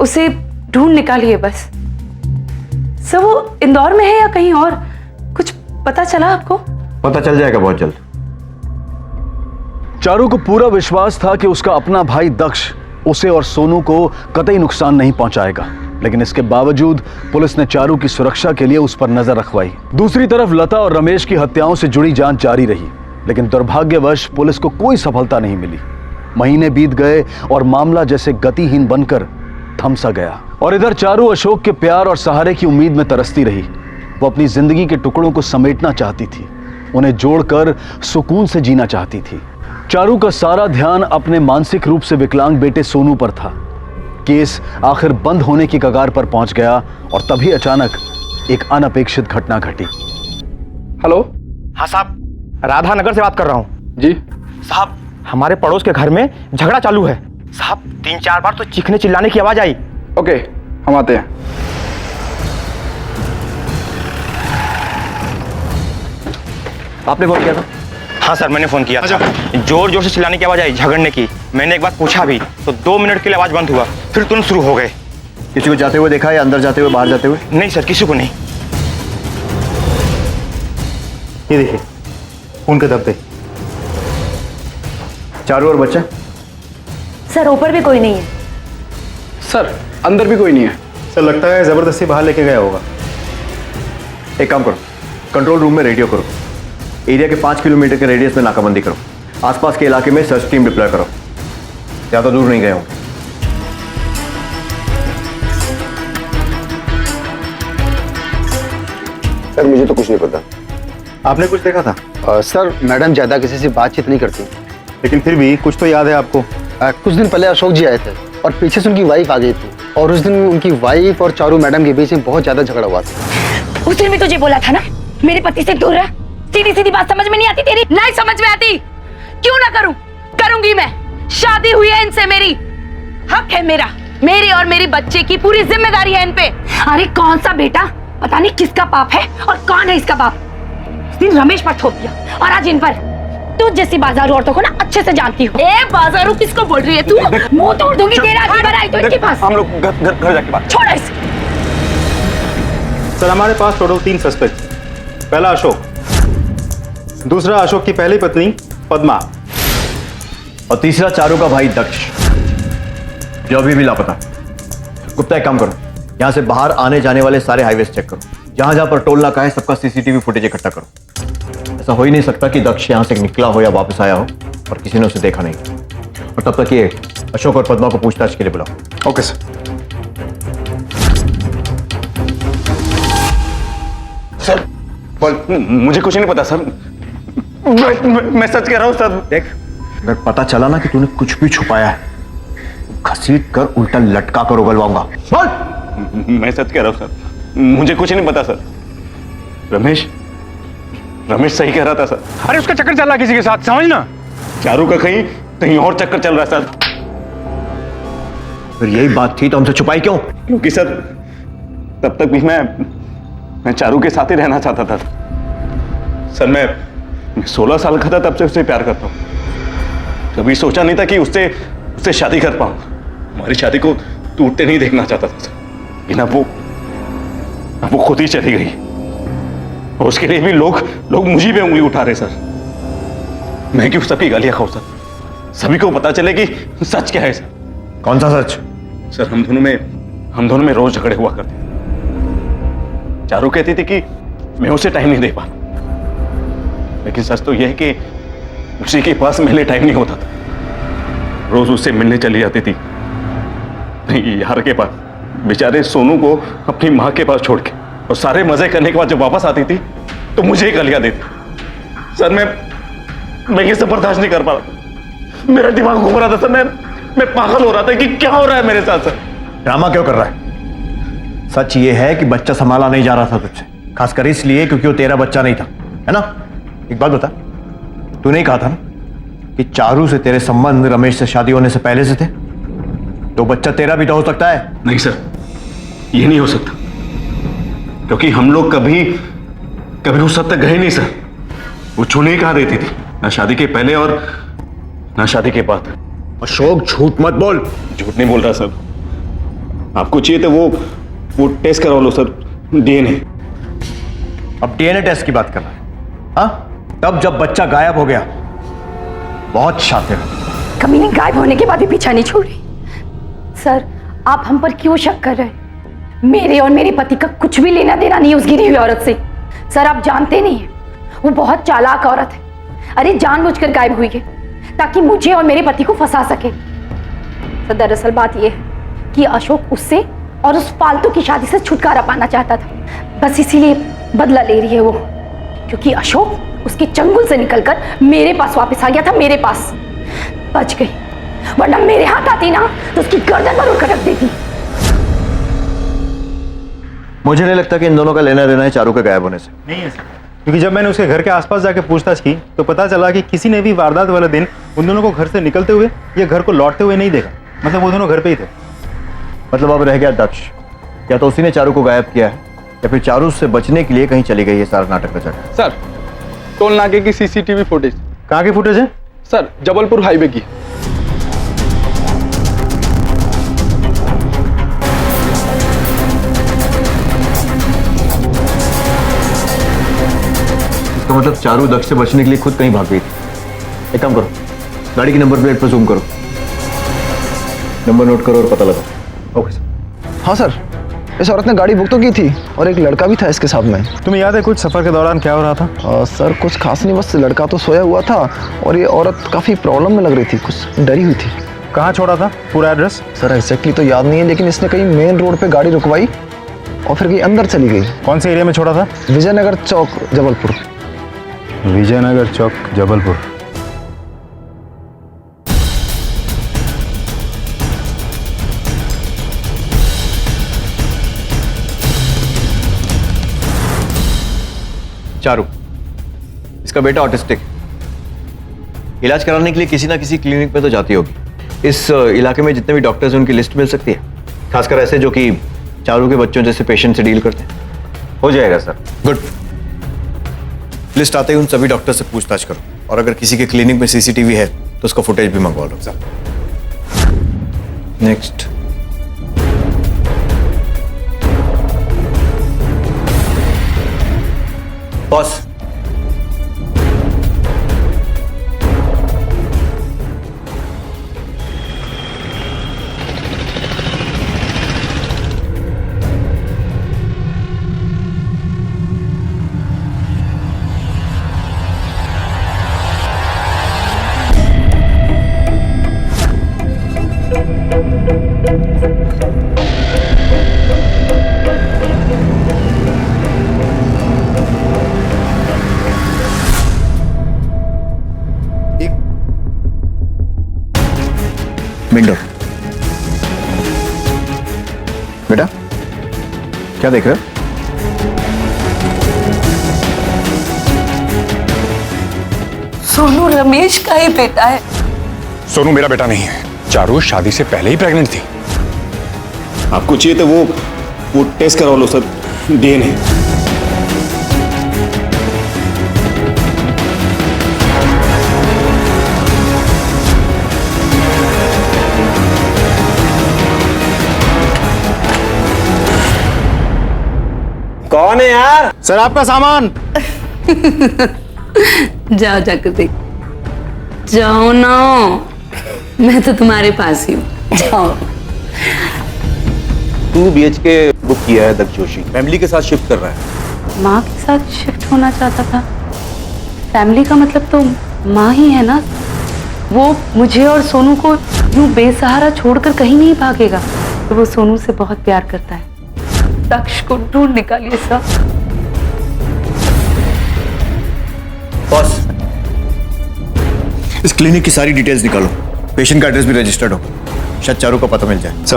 Speaker 3: उसे ढूंढ निकालिए बस। सर वो इंदौर में है या कहीं और? कुछ पता चला आपको?
Speaker 4: पता चल जाएगा बहुत जल्द।
Speaker 6: चारू को पूरा विश्वास था कि उसका अपना भाई दक्ष उसे और सोनू को कतई नुकसान नहीं पहुंचाएगा, लेकिन इसके बावजूद पुलिस ने चारू की सुरक्षा के लिए उस पर नजर रखवाई। दूसरी तरफ लता और रमेश की हत्याओं से जुड़ी जांच जारी रही, लेकिन दुर्भाग्यवश पुलिस को कोई सफलता नहीं मिली। महीने बीत गए और मामला जैसे गतिहीन बनकर थम सा गया। और इधर चारू अशोक के प्यार और सहारे की उम्मीद में तरसती रही। वो अपनी जिंदगी के टुकड़ों को समेटना चाहती थी, उन्हें जोड़कर सुकून से जीना चाहती थी। चारू का सारा ध्यान अपने मानसिक रूप से विकलांग बेटे सोनू पर था। केस आखिर बंद होने की कगार पर पहुंच गया और तभी अचानक एक अनपेक्षित घटना घटी।
Speaker 14: हेलो। हाँ साहब, राधा नगर से बात कर रहा हूँ। जी साहब, हमारे पड़ोस के घर में झगड़ा चालू है साहब। 3-4 बार तो चीखने चिल्लाने की आवाज आई। ओके, हम आते हैं।
Speaker 4: आपने फोन किया था?
Speaker 14: हाँ सर, मैंने फोन किया था। जोर जोर से चिल्लाने की आवाज आई, झगड़ने की। मैंने एक बार पूछा भी तो 2 मिनट के लिए आवाज बंद हुआ, फिर तुरंत शुरू हो गए।
Speaker 4: किसी को जाते हुए देखा या अंदर जाते हुए, बाहर जाते हुए?
Speaker 14: नहीं सर, किसी को नहीं।
Speaker 5: ये देखिए खून के धब्बे।
Speaker 4: चारू और बच्चा?
Speaker 1: सर ऊपर भी कोई नहीं है।
Speaker 14: सर अंदर भी कोई नहीं है।
Speaker 5: सर लगता है जबरदस्ती बाहर लेके गया होगा।
Speaker 4: एक काम करो, कंट्रोल रूम में रेडियो करो, एरिया के 5 किलोमीटर के रेडियस में नाकाबंदी करो, आसपास के इलाके में सर्च टीम डिप्लॉय करो। ज्यादा दूर नहीं गए होंगे।
Speaker 13: सर मुझे तो कुछ नहीं पता।
Speaker 5: आपने कुछ देखा था?
Speaker 13: सर मैडम ज्यादा किसी से बातचीत नहीं करती,
Speaker 5: लेकिन फिर भी कुछ तो याद है आपको?
Speaker 13: कुछ दिन पहले अशोक जी आए थे और पीछे से उनकी वाइफ आ गई थी, और उस दिन उनकी वाइफ और चारू मैडम के बीच में बहुत ज्यादा झगड़ा हुआ था।
Speaker 1: उस दिन भी तुझे बोला था ना मेरे पति से दूर रह। सीधी सीधी बात समझ में नहीं आती तेरी? नहीं समझ में आती? क्यों ना करूं? करूंगी मैं। शादी हुई है इनसे, मेरी हक है मेरा, मेरी और मेरी बच्चे की पूरी जिम्मेदारी है इन पे। अरे कौन सा बेटा, पता नहीं किसका बाप है और कौन है इसका बाप। उस दिन रमेश पर थोप दिया और आज इन पर। तू जैसी बाजारू औरतों को ना अच्छे से जानती हूँ। ए बाजारू किसको बोल रही है तू? मुंह तोड़ दूंगी तेरा। आगे बढ़ाई तो इनके पास।
Speaker 12: हम लोग घर जाके बात।
Speaker 1: छोड़ इसे।
Speaker 5: सर हमारे पास टोटल 3 सस्पेक्ट। पहला अशोक, दूसरा अशोक की पहली पत्नी पद्मा,
Speaker 4: और तीसरा चारू का भाई दक्ष, जो अभी भी लापता। गुप्ता एक काम करो, यहां से बाहर आने जाने वाले सारे हाईवेज चेक करो। जहां जहां पर टोल नाका है सबका सीसीटीवी फुटेज इकट्ठा करो। ऐसा हो ही नहीं सकता कि दक्ष यहां से निकला हो या वापस आया हो और किसी ने उसे देखा नहीं। और तब तक ये अशोक और पद्मा को पूछताछ के लिए बुलाओ।
Speaker 12: Okay sir. सर मुझे कुछ नहीं पता सर। मैं सच कह रहा हूं सर।
Speaker 4: देख, अगर पता चला ना कि तूने कुछ भी छुपाया है, घसीट कर उल्टा लटका कर उगलवाऊंगा। बोल।
Speaker 12: मैं सच कह रहा हूं सर, मुझे कुछ नहीं पता सर। रमेश सही कह रहा था सर।
Speaker 8: अरे उसका चक्कर चल रहा है किसी के साथ, समझना।
Speaker 12: चारू का कहीं और चक्कर चल रहा है सर।
Speaker 4: फिर यही बात थी तो हमसे छुपाई क्यों?
Speaker 12: क्योंकि सर तब तक भी मैं चारू के साथ ही रहना चाहता था सर। मैं 16 साल का था तब से उससे प्यार करता हूं। कभी सोचा नहीं था कि उससे शादी कर पाऊं। हमारी शादी को टूटते नहीं देखना चाहता था सर, लेकिन अब वो खुद ही चली गई। और उसके लिए भी लोग मुझे पे उंगली उठा रहे सर। मैं क्यों सबकी गालियां खाऊं सर? सभी को पता चले कि सच क्या है सर।
Speaker 4: कौन सा सच?
Speaker 12: सर हम दोनों में रोज झगड़े हुआ करते। चारू कहती थी कि मैं उसे टाइम नहीं दे पा, लेकिन सच तो यह है कि उसी के पास मेरे लिए टाइम नहीं होता था। रोज उससे मिलने चली जाती थी यार के पास, बेचारे सोनू को अपनी माँ के पास छोड़ के, और सारे मजे करने के बाद जब वापस आती थी तो मुझे ही गालियां देती। सर मैं ये सब बर्दाश्त नहीं कर पा रहा, मेरा दिमाग घूम रहा था सर, मैं पागल हो रहा था कि क्या हो रहा है मेरे साथ। सर
Speaker 4: ड्रामा क्यों कर रहा है? सच ये है कि बच्चा संभाला नहीं जा रहा था तुझसे, खासकर इसलिए क्योंकि वो तेरा बच्चा नहीं था, है ना? एक बात बता, तूने ही कहा था ना कि चारू से तेरे संबंध रमेश से शादी होने से पहले से थे, तो बच्चा तेरा भी तो हो सकता है।
Speaker 12: नहीं सर, ये नहीं हो सकता, क्योंकि हम लोग कभी उस हद तक गए नहीं सर। वो छूने ही कहा देती थी, ना शादी के पहले और ना शादी के बाद।
Speaker 4: अशोक झूठ मत बोल।
Speaker 12: झूठ नहीं बोल रहा सर, आपको चाहिए तो वो टेस्ट करवा लो सर, डीएनए।
Speaker 4: अब डीएनए टेस्ट की बात कर रहा है? हाँ, तब जब बच्चा गायब हो गया, बहुत शातिर है।
Speaker 1: कमीनी गायब होने के बाद भी पीछा नहीं छोड़ रही। सर, आप हम पर क्यों शक कर रहे हैं? मेरे और मेरे पति का कुछ भी लेना देना नहीं उस गिरी हुई औरत से। सर, आप जानते नहीं हैं, वो बहुत चालाक औरत है। अरे जानबूझकर गायब हुई है ताकि मुझे और मेरे पति को फंसा सके। सर, दरअसल बात यह है कि अशोक उससे और उस फालतू की शादी से छुटकारा पाना चाहता था, बस इसीलिए बदला ले रही है वो, क्योंकि अशोक उसके चंगुल से निकलकर मेरे पास वापस आ गया था। मेरे पास बच गई, वरना मेरे हाथ आती ना तो उसकी गर्दन पर उड़कर रख देती।
Speaker 4: मुझे नहीं लगता कि इन दोनों का लेना देना है चारू के गायब होने से।
Speaker 5: नहीं है सर, क्योंकि जब मैंने उसके घर के आसपास जाके पूछताछ की तो पता चला कि किसी ने भी वारदात वाले दिन उन दोनों को घर से निकलते हुए या घर को लौटते हुए नहीं देखा। मतलब वो दोनों घर पे ही थे।
Speaker 4: मतलब अब रह गया दक्ष, या तो उसी ने चारू को गायब किया है या फिर चारू से बचने के लिए कहीं चली गई है सारा नाटक रचा के।
Speaker 14: सर, टोल नाके की सीसीटीवी फुटेज।
Speaker 5: कहाँ की फुटेज है?
Speaker 14: सर, जबलपुर हाईवे की।
Speaker 4: इसका मतलब चारू दक्ष से बचने के लिए खुद कहीं भाग गई थी। एक काम करो, गाड़ी की नंबर प्लेट पर जूम करो, नंबर नोट करो और पता लगाओ। Okay sir.
Speaker 13: हाँ सर, इस औरत ने गाड़ी बुक तो की थी और एक लड़का भी था इसके साथ में।
Speaker 5: तुम्हें याद है कुछ सफर के दौरान क्या हो रहा था?
Speaker 13: सर, कुछ खास नहीं, बस लड़का तो सोया हुआ था और ये औरत काफी प्रॉब्लम में लग रही थी, कुछ डरी हुई थी।
Speaker 5: कहाँ छोड़ा था? पूरा एड्रेस?
Speaker 13: सर, एग्जैक्टली तो याद नहीं है, लेकिन इसने कहीं मेन रोड पे गाड़ी रुकवाई और फिर कहीं अंदर चली गई।
Speaker 5: कौन से एरिया में छोड़ा था?
Speaker 13: विजयनगर चौक, जबलपुर।
Speaker 5: विजयनगर चौक, जबलपुर।
Speaker 4: चारू, इसका बेटा ऑटिस्टिक है। इलाज कराने के लिए किसी ना किसी क्लिनिक में तो जाती होगी। इस इलाके में जितने भी डॉक्टर्स हैं उनकी लिस्ट मिल सकती है, खासकर ऐसे जो कि चारू के बच्चों जैसे पेशेंट से डील करते हैं।
Speaker 12: हो जाएगा सर।
Speaker 4: गुड। लिस्ट आते ही उन सभी डॉक्टर से पूछताछ करो, और अगर किसी के क्लिनिक में सीसीटीवी है तो उसका फुटेज भी मंगवा लो। नेक्स्ट। Boss, window. बेटा, क्या देख रहे हो?
Speaker 3: सोनू रमेश का ही बेटा है।
Speaker 8: सोनू मेरा बेटा नहीं है, चारू शादी से पहले ही प्रेग्नेंट थी।
Speaker 12: आपको चाहिए तो वो टेस्ट करवा लो सर, डीएनए।
Speaker 2: कौन है यार?
Speaker 5: सर, आपका सामान।
Speaker 3: जाओ जाकर देख, जाओ ना, मैं तो तुम्हारे पास ही हूँ, जाओ।
Speaker 2: 2 BHK बुक
Speaker 4: किया है दक्ष जोशी, फैमिली के साथ शिफ्ट कर रहा है।
Speaker 3: माँ के साथ शिफ्ट होना चाहता था। फैमिली का मतलब तो माँ ही है ना। वो मुझे और सोनू को यूं बेसहारा छोड़कर कहीं नहीं भागेगा। तो वो सोनू से बहुत प्यार करता है। दक्ष को ढूंढ निकालिए सर।
Speaker 4: बॉस, इस क्लिनिक की सारी डिटेल्स निकालो। पेशेंट का एड्रेस भी रजिस्टर्ड हो, शायद चारू का पता मिल जाए।
Speaker 5: सर,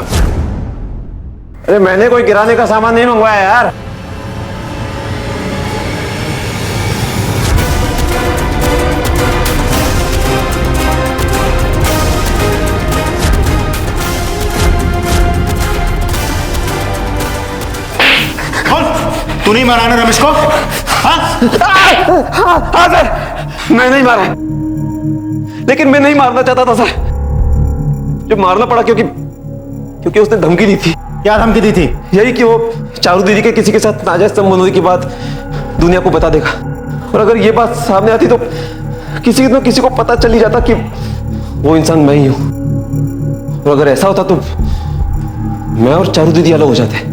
Speaker 2: अरे मैंने कोई किराने का सामान नहीं मंगवाया यार।
Speaker 5: तू नहीं मारा ना रमेश को?
Speaker 12: हाँ सर, मैं नहीं मारा, लेकिन मैं नहीं मारना चाहता था सर। जो मारना पड़ा क्योंकि उसने धमकी दी थी।
Speaker 5: क्या धमकी दी थी?
Speaker 12: यही कि वो चारू दीदी के किसी के साथ नाजायज संबंध होने की बात दुनिया को बता देगा, और अगर ये बात सामने आती तो किसी को पता चल ही जाता कि वो इंसान मैं ही हूं। और अगर ऐसा होता तो मैं और चारू दीदी अलग हो जाते,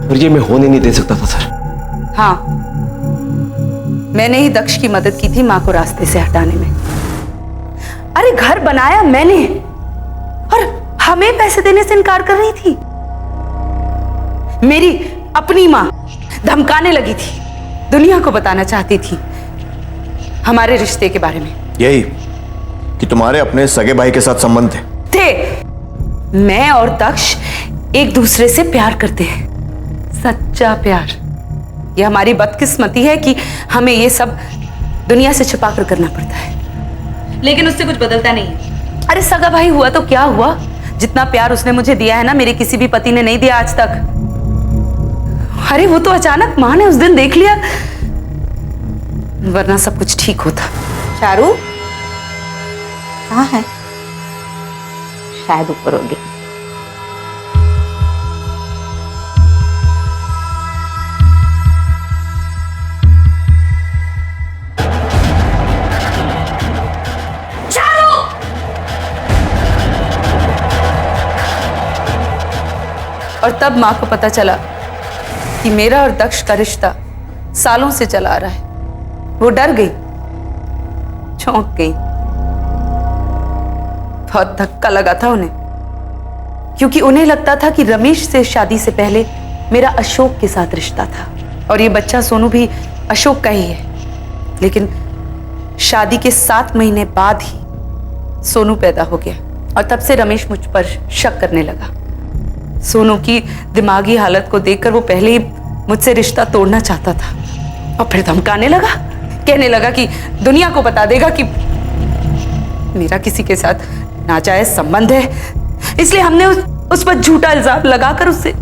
Speaker 12: और ये मैं होने नहीं दे सकता था सर।
Speaker 3: हाँ, मैंने ही दक्ष की मदद की थी माँ को रास्ते से हटाने में। अरे घर बनाया मैंने, और हमें पैसे देने से इनकार कर रही थी। मेरी अपनी माँ धमकाने लगी थी, दुनिया को बताना चाहती थी हमारे रिश्ते के बारे में।
Speaker 4: यही कि तुम्हारे अपने सगे भाई के साथ संबंध थे।
Speaker 3: मैं और दक्ष एक दूसरे से प्यार करते हैं, सच्चा प्यार। यह हमारी बदकिस्मती है कि हमें ये सब दुनिया से छिपा कर करना पड़ता है, लेकिन उससे कुछ बदलता नहीं है। अरे सगा भाई हुआ तो क्या हुआ, जितना प्यार उसने मुझे दिया है ना, मेरे किसी भी पति ने नहीं दिया आज तक। अरे वो तो अचानक माँ ने उस दिन देख लिया, वरना सब कुछ ठीक होता।
Speaker 1: चारू कहाँ है? शायद ऊपर होगी।
Speaker 3: और तब माँ को पता चला कि मेरा और दक्ष का रिश्ता सालों से चला आ रहा है। वो डर गई, चौंक गई। बहुत धक्का लगा था उन्हें, क्योंकि उन्हें लगता था कि रमेश से शादी से पहले मेरा अशोक के साथ रिश्ता था, और ये बच्चा सोनू भी अशोक का ही है। लेकिन शादी के 7 महीने बाद ही सोनू पैदा हो गया, और तब से रमेश मुझ पर शक करने लगा। सोनू की दिमागी हालत को देखकर वो पहले ही मुझसे रिश्ता तोड़ना चाहता था, और फिर धमकाने लगा, कहने लगा कि दुनिया को बता देगा कि मेरा किसी के साथ नाजायज संबंध है। इसलिए हमने उस पर झूठा इल्जाम लगाकर उसे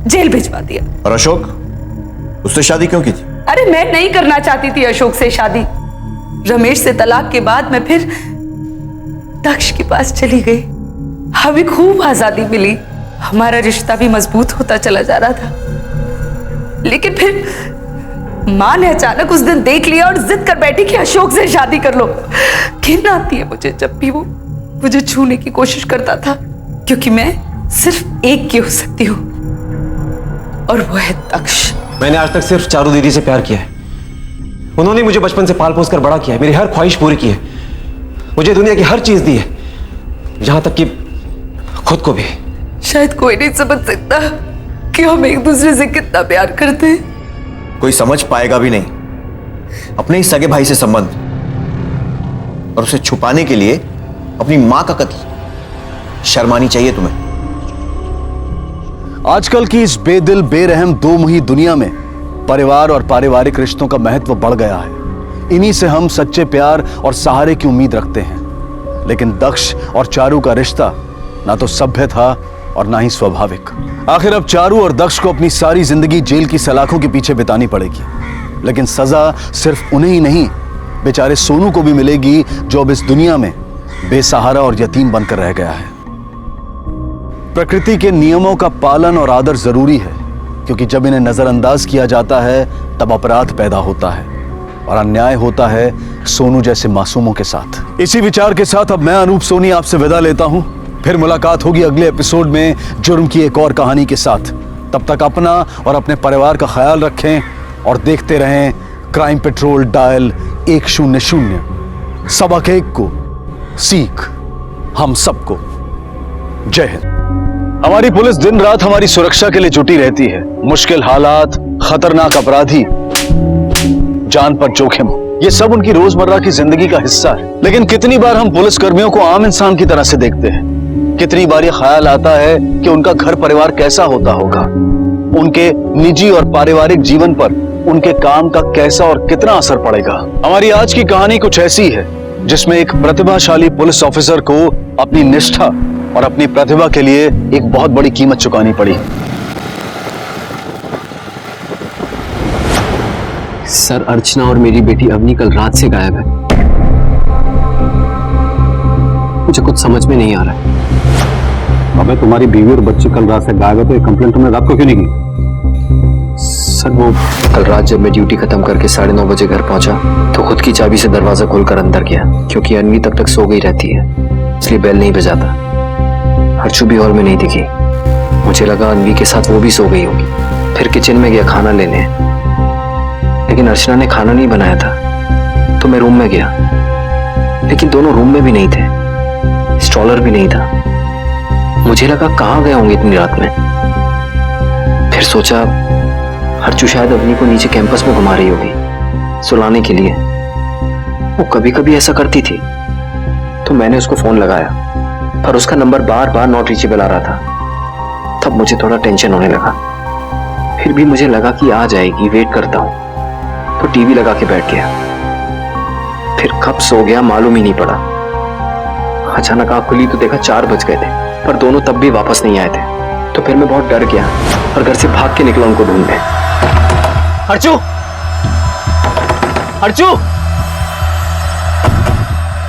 Speaker 3: जेल भिजवा दिया।
Speaker 4: और अशोक, उससे शादी क्यों की थी?
Speaker 3: अरे मैं नहीं करना चाहती थी अशोक से शादी। रमेश से तलाक के बाद मैं फिर दक्ष के पास चली गई। हमें खूब आजादी मिली, हमारा रिश्ता भी मजबूत होता चला जा रहा था। लेकिन फिर माँ ने अचानक उस दिन देख लिया और जिद कर बैठी कि अशोक से शादी कर लो। घिन आती है मुझे जब भी वो मुझे छूने की कोशिश करता था, क्योंकि मैं सिर्फ एक की हो सकती हूँ, और वो है दक्ष।
Speaker 2: मैंने आज तक सिर्फ चारू दीदी से प्यार किया है। उन्होंने मुझे बचपन से पाल पोस कर बड़ा किया है, मेरी हर ख्वाहिश पूरी की है, मुझे दुनिया की हर चीज दी है, यहां तक कि खुद को भी।
Speaker 3: शायद कोई नहीं समझ सकता कि हम एक दूसरे से कितना प्यार करते हैं।
Speaker 4: कोई समझ पाएगा भी नहीं। अपने ही सगे भाई से संबंध, और उसे छुपाने के लिए अपनी मां का कत्ल। शर्मानी चाहिए तुम्हें।
Speaker 6: आजकल की इस बेदिल बेरहम दो मुही दुनिया में परिवार और पारिवारिक रिश्तों का महत्व बढ़ गया है। इन्हीं से हम सच्चे प्यार और सहारे की उम्मीद रखते हैं। लेकिन दक्ष और चारू का रिश्ता ना तो सभ्य था और ना ही स्वाभाविक। आखिर अब चारू और दक्ष को अपनी सारी जिंदगी जेल की सलाखों के पीछे बितानी पड़ेगी। लेकिन सजा सिर्फ उन्हें ही नहीं, बेचारे सोनू को भी मिलेगी, जो अब इस दुनिया में बेसहारा और यतीम बनकर रह गया है। प्रकृति के नियमों का पालन और आदर जरूरी है, क्योंकि जब इन्हें नजरअंदाज किया जाता है तब अपराध पैदा होता है और अन्याय होता है सोनू जैसे मासूमों के साथ। इसी विचार के साथ अब मैं अनूप सोनी आपसे विदा लेता हूं। फिर मुलाकात होगी अगले एपिसोड में जुर्म की एक और कहानी के साथ। तब तक अपना और अपने परिवार का ख्याल रखें और देखते रहें क्राइम पेट्रोल डायल 100। सबक एक को सीख हम सबको। जय हिंद। हमारी पुलिस दिन रात हमारी सुरक्षा के लिए जुटी रहती है। मुश्किल हालात, खतरनाक अपराधी, जान पर जोखिम, ये सब उनकी रोजमर्रा की जिंदगी का हिस्सा है। लेकिन कितनी बार हम पुलिस कर्मियों को आम इंसान की तरह से देखते हैं। कितनी बार ये ख्याल आता है कि उनका घर परिवार कैसा होता होगा, उनके निजी और पारिवारिक जीवन पर उनके काम का कैसा और कितना असर पड़ेगा। हमारी आज की कहानी कुछ ऐसी है जिसमें एक प्रतिभाशाली पुलिस ऑफिसर को अपनी निष्ठा और अपनी प्रतिभा के लिए एक बहुत बड़ी कीमत चुकानी पड़ी।
Speaker 2: सर, अर्चना और मेरी बेटी अवनी कल रात से गायब है। मुझे कुछ समझ में नहीं आ रहा है।
Speaker 6: अबे तुम्हारी बीवी और बच्चे कल रात से गायब है तो ये कंप्लेंट तुमने रात को क्यों नहीं की?
Speaker 2: सर, वो कल रात जब मैं ड्यूटी खत्म करके 9:30 बजे घर पहुंचा तो खुद की चाबी से दरवाजा खोलकर अंदर गया, क्योंकि अनवी तब तक सो गई रहती है, इसलिए बेल नहीं बजाता। हर्षू भी हॉल में नहीं दिखी। मुझे लगा अनवी के साथ वो भी सो गई होगी। फिर किचन में गया खाना लेने, लेकिन अर्चना ने खाना नहीं बनाया था। तो मैं रूम में गया, लेकिन दोनों रूम में भी नहीं थे, स्ट्रॉलर भी नहीं था। मुझे लगा कहाँ गए होंगे इतनी रात में। फिर सोचा हर्षू शायद अवनी को नीचे कैंपस में घुमा रही होगी सुलाने के लिए। वो कभी कभी ऐसा करती थी। तो मैंने उसको फोन लगाया, पर उसका नंबर बार बार नॉट रीचेबल आ रहा था। तब मुझे थोड़ा टेंशन होने लगा। फिर भी मुझे लगा कि आ जाएगी, वेट करता हूं। तो टीवी लगा के बैठ गया। फिर कब सो गया मालूम ही नहीं पड़ा। अचानक आंख खुली तो देखा 4 बज गए थे, पर दोनों तब भी वापस नहीं आए थे। तो फिर मैं बहुत डर गया और घर से भाग के निकला उनको ढूंढने। हर्षू! हर्षू!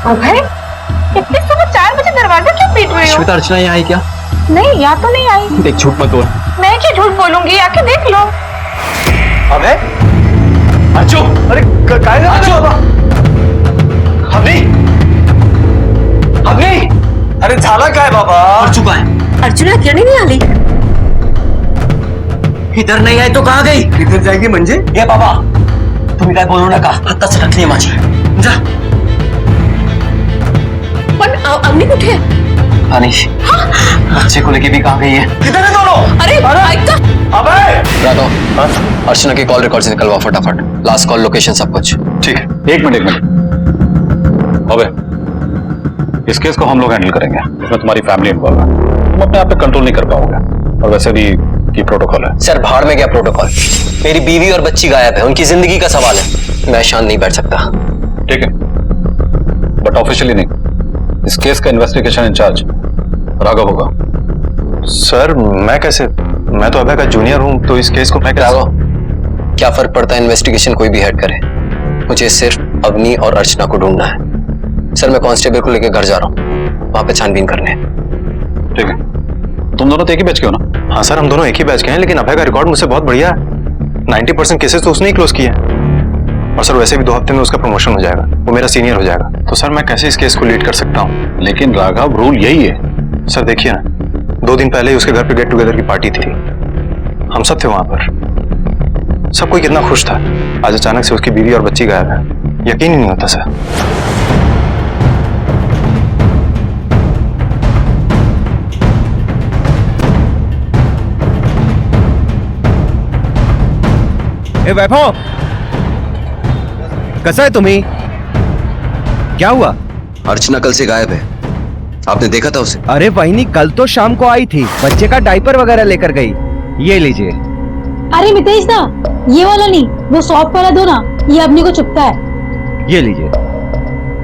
Speaker 9: अभय, इतनी सुबह 4 बजे दरवाजा क्यों पीट रहे हो?
Speaker 2: श्वेता, अर्चना यहाँ आई क्या?
Speaker 9: नहीं, यहाँ तो नहीं आई।
Speaker 2: देख, झूठ मत बोल।
Speaker 9: मैं क्यों झूठ बोलूंगी, आके देख लो।
Speaker 12: अबे अर्चू! अरे काय ना अर्चू! अवनी! अवनी! अरे झाला काय बाबा?
Speaker 2: अर्चू कहाँ है?
Speaker 1: अर्चना क्यों नहीं आली?
Speaker 2: इधर नहीं आई तो कहाँ गई? इधर जाएगी म्हणजे? ये बाबा, तुम्ही काय बोलू नका. आत्ताच रखली माझी. जा.
Speaker 9: पण अवनी कुठे है?
Speaker 2: अनिश, बच्चे को लेके भी कहाँ गई है?
Speaker 12: किधर है दोनों?
Speaker 9: अरे ऐक का.
Speaker 12: अबे!
Speaker 2: राघव, अर्चना की कॉल रिकॉर्ड से निकलवा फटाफट। लास्ट कॉल, लोकेशन, सब कुछ।
Speaker 6: ठीक है, एक मिनट। अबे, इस केस को हम लोग हैंडल करेंगे। इसमें तुम्हारी फैमिली इन्वॉल्व है, तुम अपने आप पे कंट्रोल नहीं कर पाओगे। और वैसे भी ये प्रोटोकॉल है।
Speaker 2: सर, भाड़ में क्या प्रोटोकॉल? मेरी बीवी और बच्ची गायब है, उनकी जिंदगी का सवाल है। मैं शांत नहीं बैठ सकता।
Speaker 6: ठीक है, बट ऑफिशियली नहीं। इस केस का इन्वेस्टिगेशन इंचार्ज राघव होगा।
Speaker 12: सर, मैं कैसे? मैं तो अभय का जूनियर हूं, तो इस केस को मैं कैसे?
Speaker 2: राघव, क्या फर्क पड़ता है इन्वेस्टिगेशन कोई भी हेड करे? मुझे सिर्फ अवनी और अर्चना को ढूंढना है। सर, मैं कांस्टेबल को लेकर घर जा रहा हूँ, वहां पे छानबीन करने।
Speaker 6: ठीक है, तुम दोनों तो एक ही बैच के हो ना?
Speaker 12: हाँ सर, हम दोनों एक ही बैच के हैं, लेकिन अभय का रिकॉर्ड मुझसे बहुत बढ़िया है। 90% केसेस तो उसने ही क्लोज किए हैं। और सर, वैसे भी 2 हफ्ते में उसका प्रमोशन हो जाएगा, वो मेरा सीनियर हो जाएगा। तो सर, मैं कैसे इस केस को लीड कर सकता हूँ?
Speaker 6: लेकिन राघव, रूल यही है।
Speaker 12: सर देखिए ना, 2 दिन पहले ही उसके घर पे गेट टुगेदर की पार्टी थी। हम सब थे वहां पर, सब कोई कितना खुश था। आज अचानक से उसकी बीवी और बच्ची गायब है, यकीन ही नहीं होता सर।
Speaker 7: ए वैभव, कैसा है तुम्ही? क्या हुआ?
Speaker 2: अर्चना कल से गायब है, आपने देखा था उसे?
Speaker 7: अरे वहीनी कल तो शाम को आई थी, बच्चे का डायपर वगैरह लेकर गई। ये लीजिए।
Speaker 1: अरे मितेश ना, ये वाला नहीं, वो सॉफ्ट वाला दो ना, ये अपनी को चुपता है।
Speaker 7: ये लीजिए।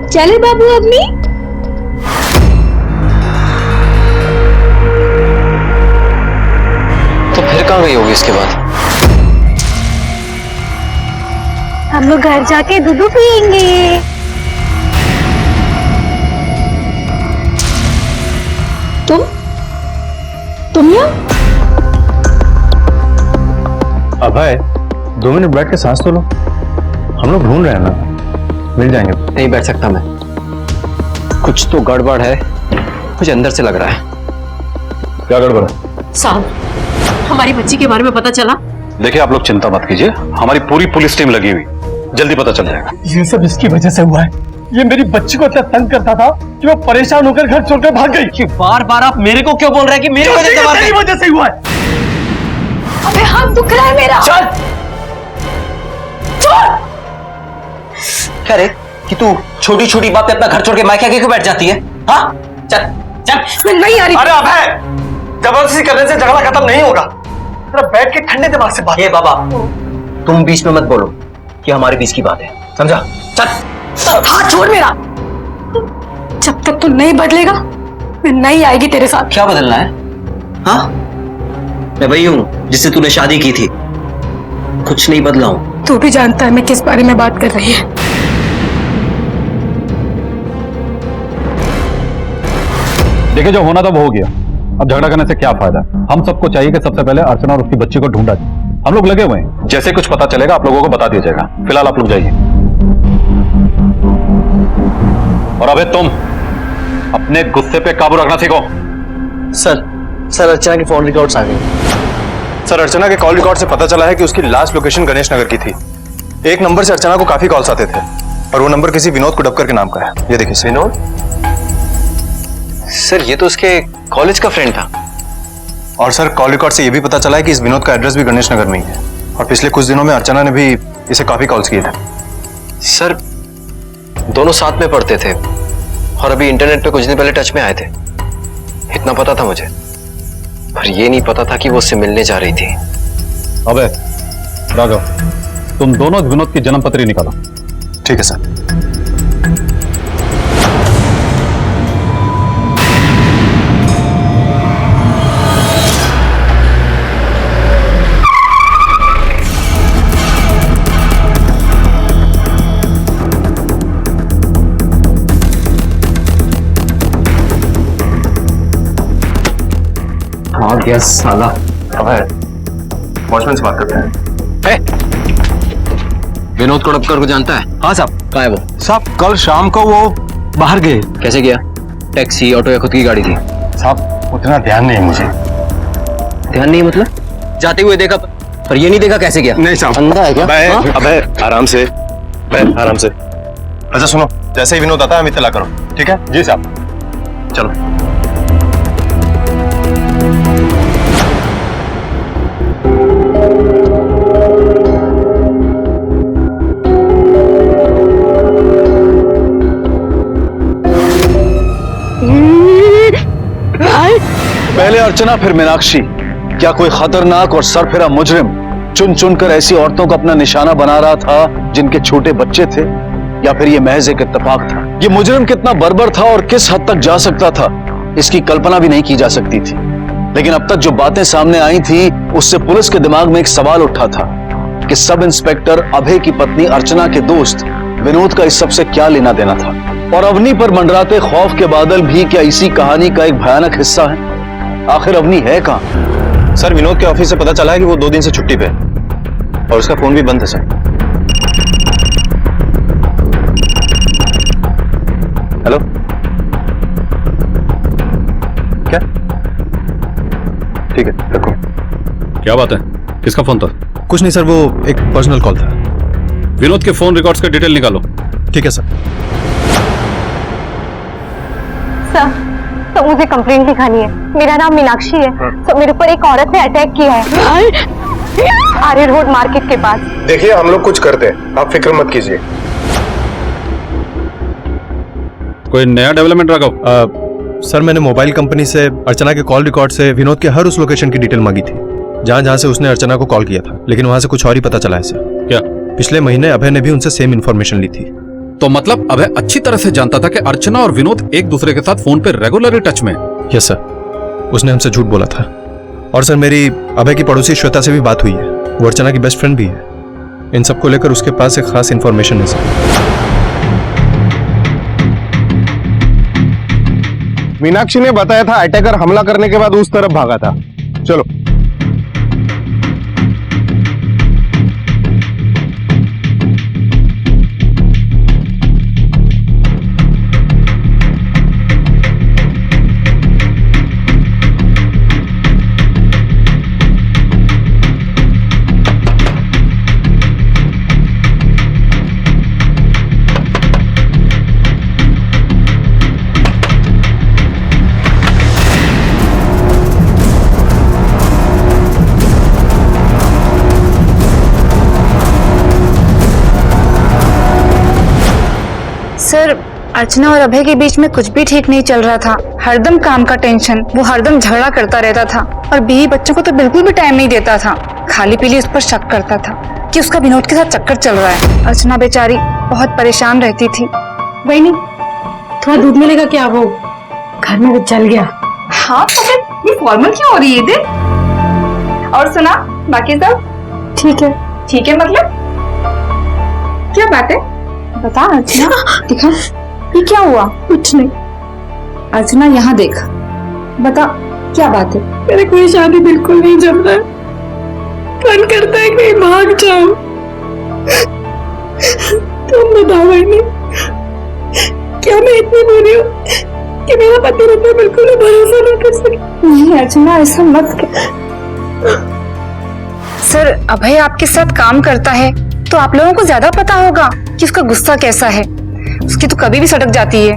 Speaker 1: चले बाबू अपनी।
Speaker 2: तो फिर कहाँ गई होगी इसके बाद?
Speaker 1: हम लोग घर जाके दूध पियेंगे। तुम यहाँ?
Speaker 12: अभय, 2 मिनट बैठ के सांस तो लो। हम लोग ढूंढ रहे हैं ना, मिल जाएंगे।
Speaker 2: नहीं बैठ सकता मैं, कुछ तो गड़बड़ है, मुझे अंदर से लग रहा है।
Speaker 6: क्या गड़बड़ है?
Speaker 1: साहब,
Speaker 9: हमारी बच्ची के बारे में पता चला?
Speaker 6: देखिए आप लोग चिंता मत कीजिए, हमारी पूरी पुलिस टीम लगी हुई, जल्दी पता चल जाएगा।
Speaker 14: ये सब इसकी वजह से हुआ है। ये मेरी बच्ची को इतना तंग करता था कि वो परेशान होकर घर छोड़कर भाग गई।
Speaker 2: बार बार आप मेरे को क्यों बोल रहे हैं कि मेरी वजह से
Speaker 14: तेरी वजह से हुआ है।
Speaker 1: अबे हाथ दुख रहा है मेरा।
Speaker 2: चल क्या रे कि तू छोटी छोटी बात पे अपना घर छोड़ के मायके क्यों बैठ जाती है? हाँ चल चल।
Speaker 1: मैं नहीं आ रही।
Speaker 14: अरे अभय, जबरदस्ती करने से झगड़ा खत्म नहीं होगा। थोड़ा बैठ के ठंडे दिमाग से बात।
Speaker 2: ये बाबा तुम बीच में मत बोलो कि हमारे बीच की बात है, समझा? चल
Speaker 1: हाथ छोड़ मेरा। जब तक तू नहीं बदलेगा मैं नहीं आएगी तेरे साथ।
Speaker 2: क्या बदलना है? हाँ मैं वही हूं जिससे तूने शादी की थी, कुछ नहीं बदला हूं।
Speaker 1: तू भी जानता है मैं किस बारे में बात कर रही है।
Speaker 6: देखिए जो होना था वो हो गया, अब झगड़ा करने से क्या फायदा? हम सबको चाहिए कि सबसे पहले अर्चना और उसकी बच्ची को ढूंढा जाए। हम लोग लगे हुए हैं, जैसे कुछ पता चलेगा आप लोगों को बता दिया जाएगा। फिलहाल आप लोग जाइए। और अबे तुम अपने गुस्से पे काबू रखना सीखो।
Speaker 13: सर अर्चना के फोन रिकॉर्ड्स आ गए।
Speaker 12: सर अर्चना के कॉल रिकॉर्ड से पता चला है कि उसकी लास्ट लोकेशन गणेश नगर की थी। एक नंबर से अर्चना को काफी कॉल्स आते थे और वो नंबर किसी विनोद कुडपकर के नाम का है। ये देखिए। विनोद? सर ये तो उसके कॉलेज का फ्रेंड था। और सर कॉल रिकॉर्ड से ये भी पता चला है कि इस विनोद का एड्रेस भी गणेश नगर में ही है और पिछले कुछ दिनों में अर्चना ने भी इसे काफी कॉल्स किए थे। सर दोनों साथ में पढ़ते थे और अभी इंटरनेट पे कुछ दिन पहले टच में आए थे, इतना पता था मुझे, पर ये नहीं पता था कि वो उससे मिलने जा रही थी।
Speaker 6: अबे राघव, तुम दोनों विनोद की जन्मपत्री निकालो।
Speaker 12: ठीक है सर।
Speaker 2: आ गया साला।
Speaker 12: वॉचमैन से बात करते हैं।
Speaker 2: विनोद कुडपकर को जानता है?
Speaker 14: हाँ साहब।
Speaker 2: कहाँ है वो?
Speaker 14: साहब कल शाम को वो बाहर गए।
Speaker 2: कैसे गया? टैक्सी, ऑटो या खुद की गाड़ी थी?
Speaker 14: साहब उतना ध्यान नहीं है मुझे।
Speaker 2: ध्यान नहीं मतलब? जाते हुए देखा पर ये नहीं देखा कैसे गया?
Speaker 12: नहीं साहब।
Speaker 2: अंधा है क्या?
Speaker 12: अबे आराम से, आराम से। अच्छा सुनो, जैसे ही विनोद आता है हम इत्तला करो, ठीक है?
Speaker 14: जी साहब।
Speaker 12: चलो।
Speaker 6: पहले अर्चना फिर मीनाक्षी, क्या कोई खतरनाक और सरफिरा मुजरिम चुन चुनकर ऐसी औरतों को अपना निशाना बना रहा था जिनके छोटे बच्चे थे, या फिर ये महज एक इत्तेफाक था? ये मुजरिम कितना बर्बर था और किस हद तक जा सकता था, इसकी कल्पना भी नहीं की जा सकती थी। लेकिन अब तक जो बातें सामने आई थी उससे पुलिस के दिमाग में एक सवाल उठा था कि सब इंस्पेक्टर अभय की पत्नी अर्चना के दोस्त विनोद का इस सबसे क्या लेना देना था, और अवनी पर मंडराते खौफ के बादल भी क्या इसी कहानी का एक भयानक हिस्सा है? आखिर अवनी है कहां?
Speaker 12: सर विनोद के ऑफिस से पता चला है कि वो 2 दिन से छुट्टी पे है और उसका फोन भी बंद है सर। हेलो, क्या? ठीक है रखो।
Speaker 6: क्या बात है, किसका फोन था?
Speaker 12: कुछ नहीं सर, वो एक पर्सनल कॉल था।
Speaker 6: विनोद के फोन रिकॉर्ड्स का डिटेल निकालो।
Speaker 12: ठीक है सर।
Speaker 9: सर तो मुझे कंप्लेंट लिखानी है। मेरा नाम मीनाक्षी है। तो मेरे ऊपर एक औरत ने अटैक किया है आर्य रोड मार्केट के पास।
Speaker 12: देखिए हम लोग कुछ करते हैं, आप फिक्र मत कीजिए।
Speaker 6: कोई नया डेवलपमेंट राघव?
Speaker 12: सर मैंने मोबाइल कंपनी से अर्चना के कॉल रिकॉर्ड से विनोद के हर उस लोकेशन की डिटेल मांगी थी जहां जहां से उसने अर्चना को कॉल किया था, लेकिन वहां से कुछ और ही पता चला है सर।
Speaker 6: क्या?
Speaker 12: पिछले महीने अभय ने भी उनसे सेम इन्फॉर्मेशन ली थी।
Speaker 6: तो मतलब अभय अच्छी तरह से जानता था कि अर्चना और विनोद एक दूसरे के साथ फोन पे रेगुलरली टच में?
Speaker 12: यस सर, उसने हमसे झूठ बोला था। और सर मेरी अभय की पड़ोसी श्वेता से भी बात हुई है, वो अर्चना की बेस्ट फ्रेंड भी है। इन सबको लेकर उसके पास एक खास इन्फॉर्मेशन है सर।
Speaker 14: मीनाक्षी ने बताया था अटैकर हमला करने के बाद उस तरफ भागा था। चलो।
Speaker 3: अर्चना और अभय के बीच में कुछ भी ठीक नहीं चल रहा था। हरदम काम का टेंशन, वो हरदम झगड़ा करता रहता था और बीवी बच्चों को तो बिल्कुल भी टाइम नहीं देता था। खाली पीली उस पर शक करता था कि उसका विनोद के साथ चक्कर चल रहा है। अर्चना बेचारी बहुत परेशान रहती थी।
Speaker 1: वही थोड़ा दूध मिलेगा क्या? वो घर में वो जल गया। हाँ तो फिर ये फॉर्मल क्यों हो रही है इधर? और सुना, बाकी सब ठीक है? ठीक है मतलब क्या बात है? बता अर्चना, दिखा ये क्या हुआ? कुछ नहीं। अर्चना यहाँ देख, बता क्या बात है? मेरे कोई शादी बिल्कुल नहीं जम रहा है, मन करता है कहीं भाग जाऊं। तुम बताओ बहनी, क्या मैं इतनी बुरी हूँ कि मेरा पति मुझ पर बिल्कुल भी भरोसा नहीं कर सके? नहीं अर्चना, ऐसा मत कर।
Speaker 3: सर, अभय आपके साथ काम करता है तो आप लोगों को ज्यादा पता होगा कि उसका गुस्सा कैसा है। उसकी तो कभी भी सटक जाती है।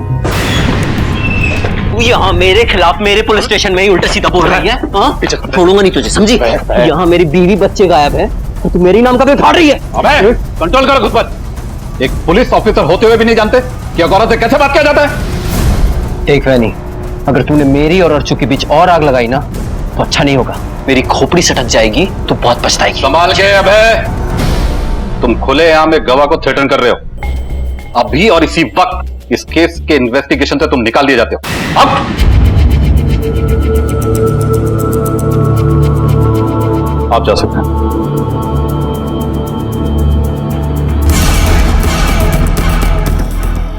Speaker 15: तू यहाँ मेरे खिलाफ मेरे पुलिस स्टेशन में ही उल्टा सीधा बोल रही है? हाँ? छोड़ूंगा नहीं तुझे, समझी? यहाँ मेरी बीवी बच्चे गायब है तो तू मेरी नाम का भी फाड़ रही है।
Speaker 8: अबे कंट्रोल करो खुद पर। एक पुलिस ऑफिसर होते हुए भी नहीं जानते कि औरत से कैसे बात किया जाता है?
Speaker 15: देख वैनी, अगर तूने मेरी और अर्चू के बीच और आग लगाई ना तो अच्छा नहीं होगा। मेरी खोपड़ी सटक जाएगी तो बहुत पछताएगी।
Speaker 8: संभाल के अबे, तुम खुलेआम एक गवाह को थ्रेटन कर रहे हो। अभी और इसी वक्त इस केस के इन्वेस्टिगेशन से तुम निकाल दिए जाते हो। अब आप जा सकते हैं।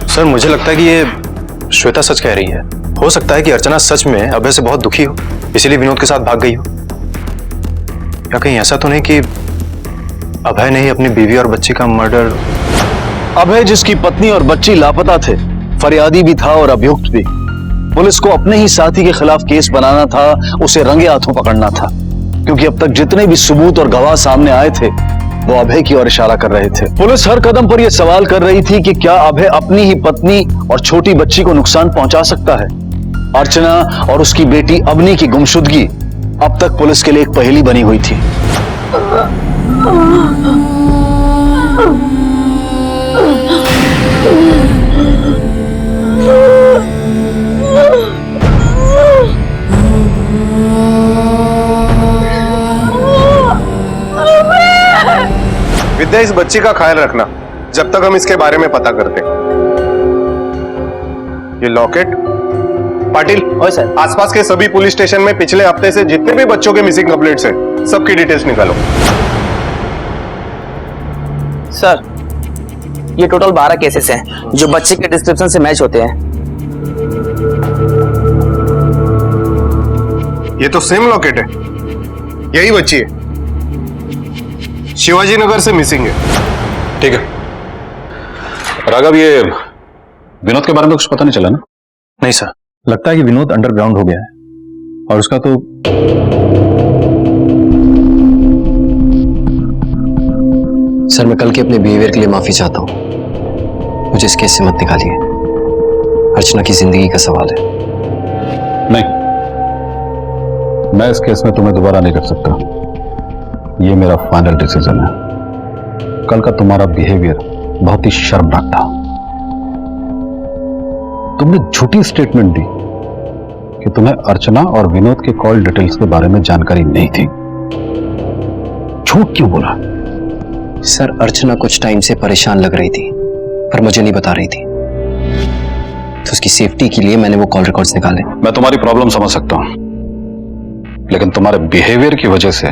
Speaker 5: सर, मुझे लगता है कि ये श्वेता सच कह रही है। हो सकता है कि अर्चना सच में अभय से बहुत दुखी हो, इसीलिए विनोद के साथ भाग गई हो। या कहीं ऐसा तो नहीं कि अभय ने ही अपनी बीवी और बच्ची का मर्डर?
Speaker 6: अभय जिसकी पत्नी और बच्ची लापता थे, फरियादी भी था और अभियुक्त भी। पुलिस को अपने ही साथी के खिलाफ केस बनाना था, उसे रंगे हाथों पकड़ना था, क्योंकि अब तक जितने भी सबूत और गवाह सामने आए थे वो अभय की ओर इशारा कर रहे थे। पुलिस हर कदम पर यह सवाल कर रही थी कि क्या अभय अपनी ही पत्नी और छोटी बच्ची को नुकसान पहुंचा सकता है। अर्चना और उसकी बेटी अवनी की गुमशुदगी अब तक पुलिस के लिए एक पहेली बनी हुई थी।
Speaker 5: विद्या, इस बच्ची का ख्याल रखना जब तक हम इसके बारे में पता करते। ये लॉकेट पाटिल, और सर आसपास के सभी पुलिस स्टेशन में पिछले हफ्ते से जितने भी बच्चों के मिसिंग कंप्लेंट्स हैं, सबकी डिटेल्स निकालो।
Speaker 15: सर, ये टोटल 12 केसेस हैं जो बच्चे के डिस्क्रिप्शन से मैच होते हैं।
Speaker 5: ये तो सेम लॉकेट है, यही बच्ची है, शिवाजी नगर से मिसिंग है।
Speaker 8: ठीक है राघव, ये विनोद के बारे में कुछ पता नहीं चला ना?
Speaker 5: नहीं सर, लगता है कि विनोद अंडरग्राउंड हो गया है और उसका तो
Speaker 2: सर, मैं कल के अपने बिहेवियर के लिए माफी चाहता हूं। मुझे इस केस से मत निकालिए। अर्चना की जिंदगी का सवाल है।
Speaker 8: नहीं, मैं इस केस में तुम्हें दोबारा नहीं कर सकता। ये मेरा फाइनल डिसीजन है। कल का तुम्हारा बिहेवियर बहुत ही शर्मनाक था। तुमने झूठी स्टेटमेंट दी कि तुम्हें अर्चना और विनोद के कॉल डिटेल्स के बारे में जानकारी नहीं थी। झूठ क्यों बोला?
Speaker 2: सर, अर्चना कुछ टाइम से परेशान लग रही थी पर मुझे नहीं बता रही थी, तो उसकी सेफ्टी के लिए मैंने वो कॉल रिकॉर्ड्स निकाले।
Speaker 8: मैं तुम्हारी प्रॉब्लम समझ सकता हूं, लेकिन तुम्हारे बिहेवियर की वजह से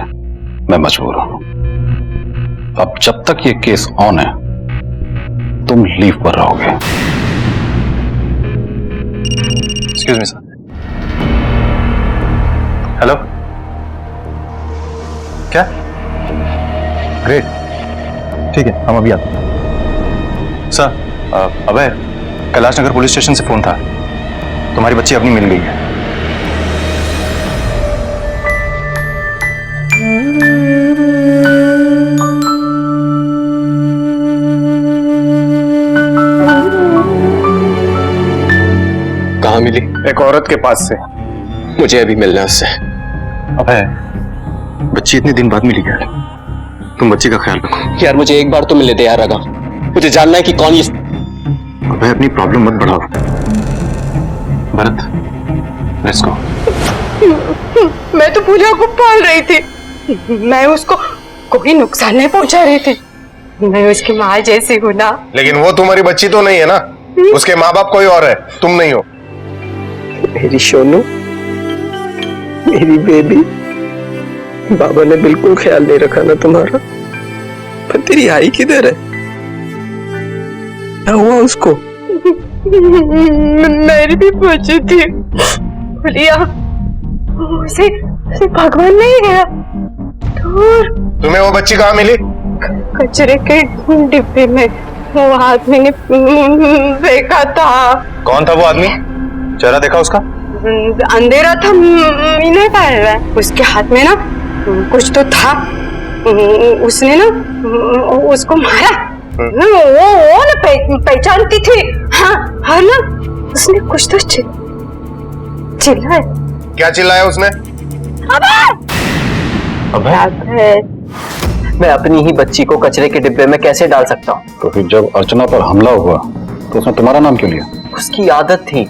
Speaker 8: मैं मजबूर हूं। अब जब तक ये केस ऑन है तुम लीव पर रहोगे।
Speaker 5: Excuse me sir. हेलो, क्या? ग्रेट, ठीक है, हम अभी आते हैं। सर, अभय, कैलाश नगर पुलिस स्टेशन से फोन था, तुम्हारी बच्ची अपनी मिल गई है।
Speaker 2: कहाँ मिली?
Speaker 5: एक औरत के पास से।
Speaker 2: मुझे अभी मिलना है उससे।
Speaker 5: अभय, बच्ची इतने दिन बाद मिली क्या? तुम बच्ची का ख्याल रखो।
Speaker 2: यार मुझे एक बार तो मिलने दे यार राघव, मुझे जानना है कि कौन ये
Speaker 12: अभय अपनी प्रॉब्लम मत बढ़ाओ। Bharat, let's go.
Speaker 9: मैं तो पूजा को पाल रही थी, मैं उसको कोई नुकसान नहीं पहुंचा रही थी। मैं उसकी माँ जैसी हूँ ना।
Speaker 16: लेकिन वो तुम्हारी बच्ची तो नहीं है ना, उसके माँ बाप कोई और है, तुम नहीं हो।
Speaker 15: मेरी सोनू, मेरी बेबी, बाबा ने बिल्कुल ख्याल नहीं रखा ना तुम्हारा। पर तेरी आई किधर है? क्या हुआ उसको?
Speaker 9: मेरी भी बच्ची थी, भैया उसे भगवान नहीं गया।
Speaker 16: तुम्हें वो बच्ची कहाँ मिली?
Speaker 9: कचरे के डिब्बे में वो आदमी ने देखा था।
Speaker 16: कौन था वो आदमी? चेहरा देखा उसका?
Speaker 9: अंधेरा था, नहीं पा रहा है। उसके हाथ में ना कुछ तो था, उसने ना उसको मारा। वो ना पहचानती थी। हाँ हाँ ना, उसने कुछ तो चिल्लाया।
Speaker 16: क्या चिल्लाया उसने?
Speaker 15: अबे, मैं अपनी ही बच्ची को कचरे के डिब्बे में कैसे डाल सकता हूँ?
Speaker 6: तो फिर जब अर्चना पर हमला हुआ तो उसने तुम्हारा नाम क्यों लिया?
Speaker 15: उसकी आदत थी।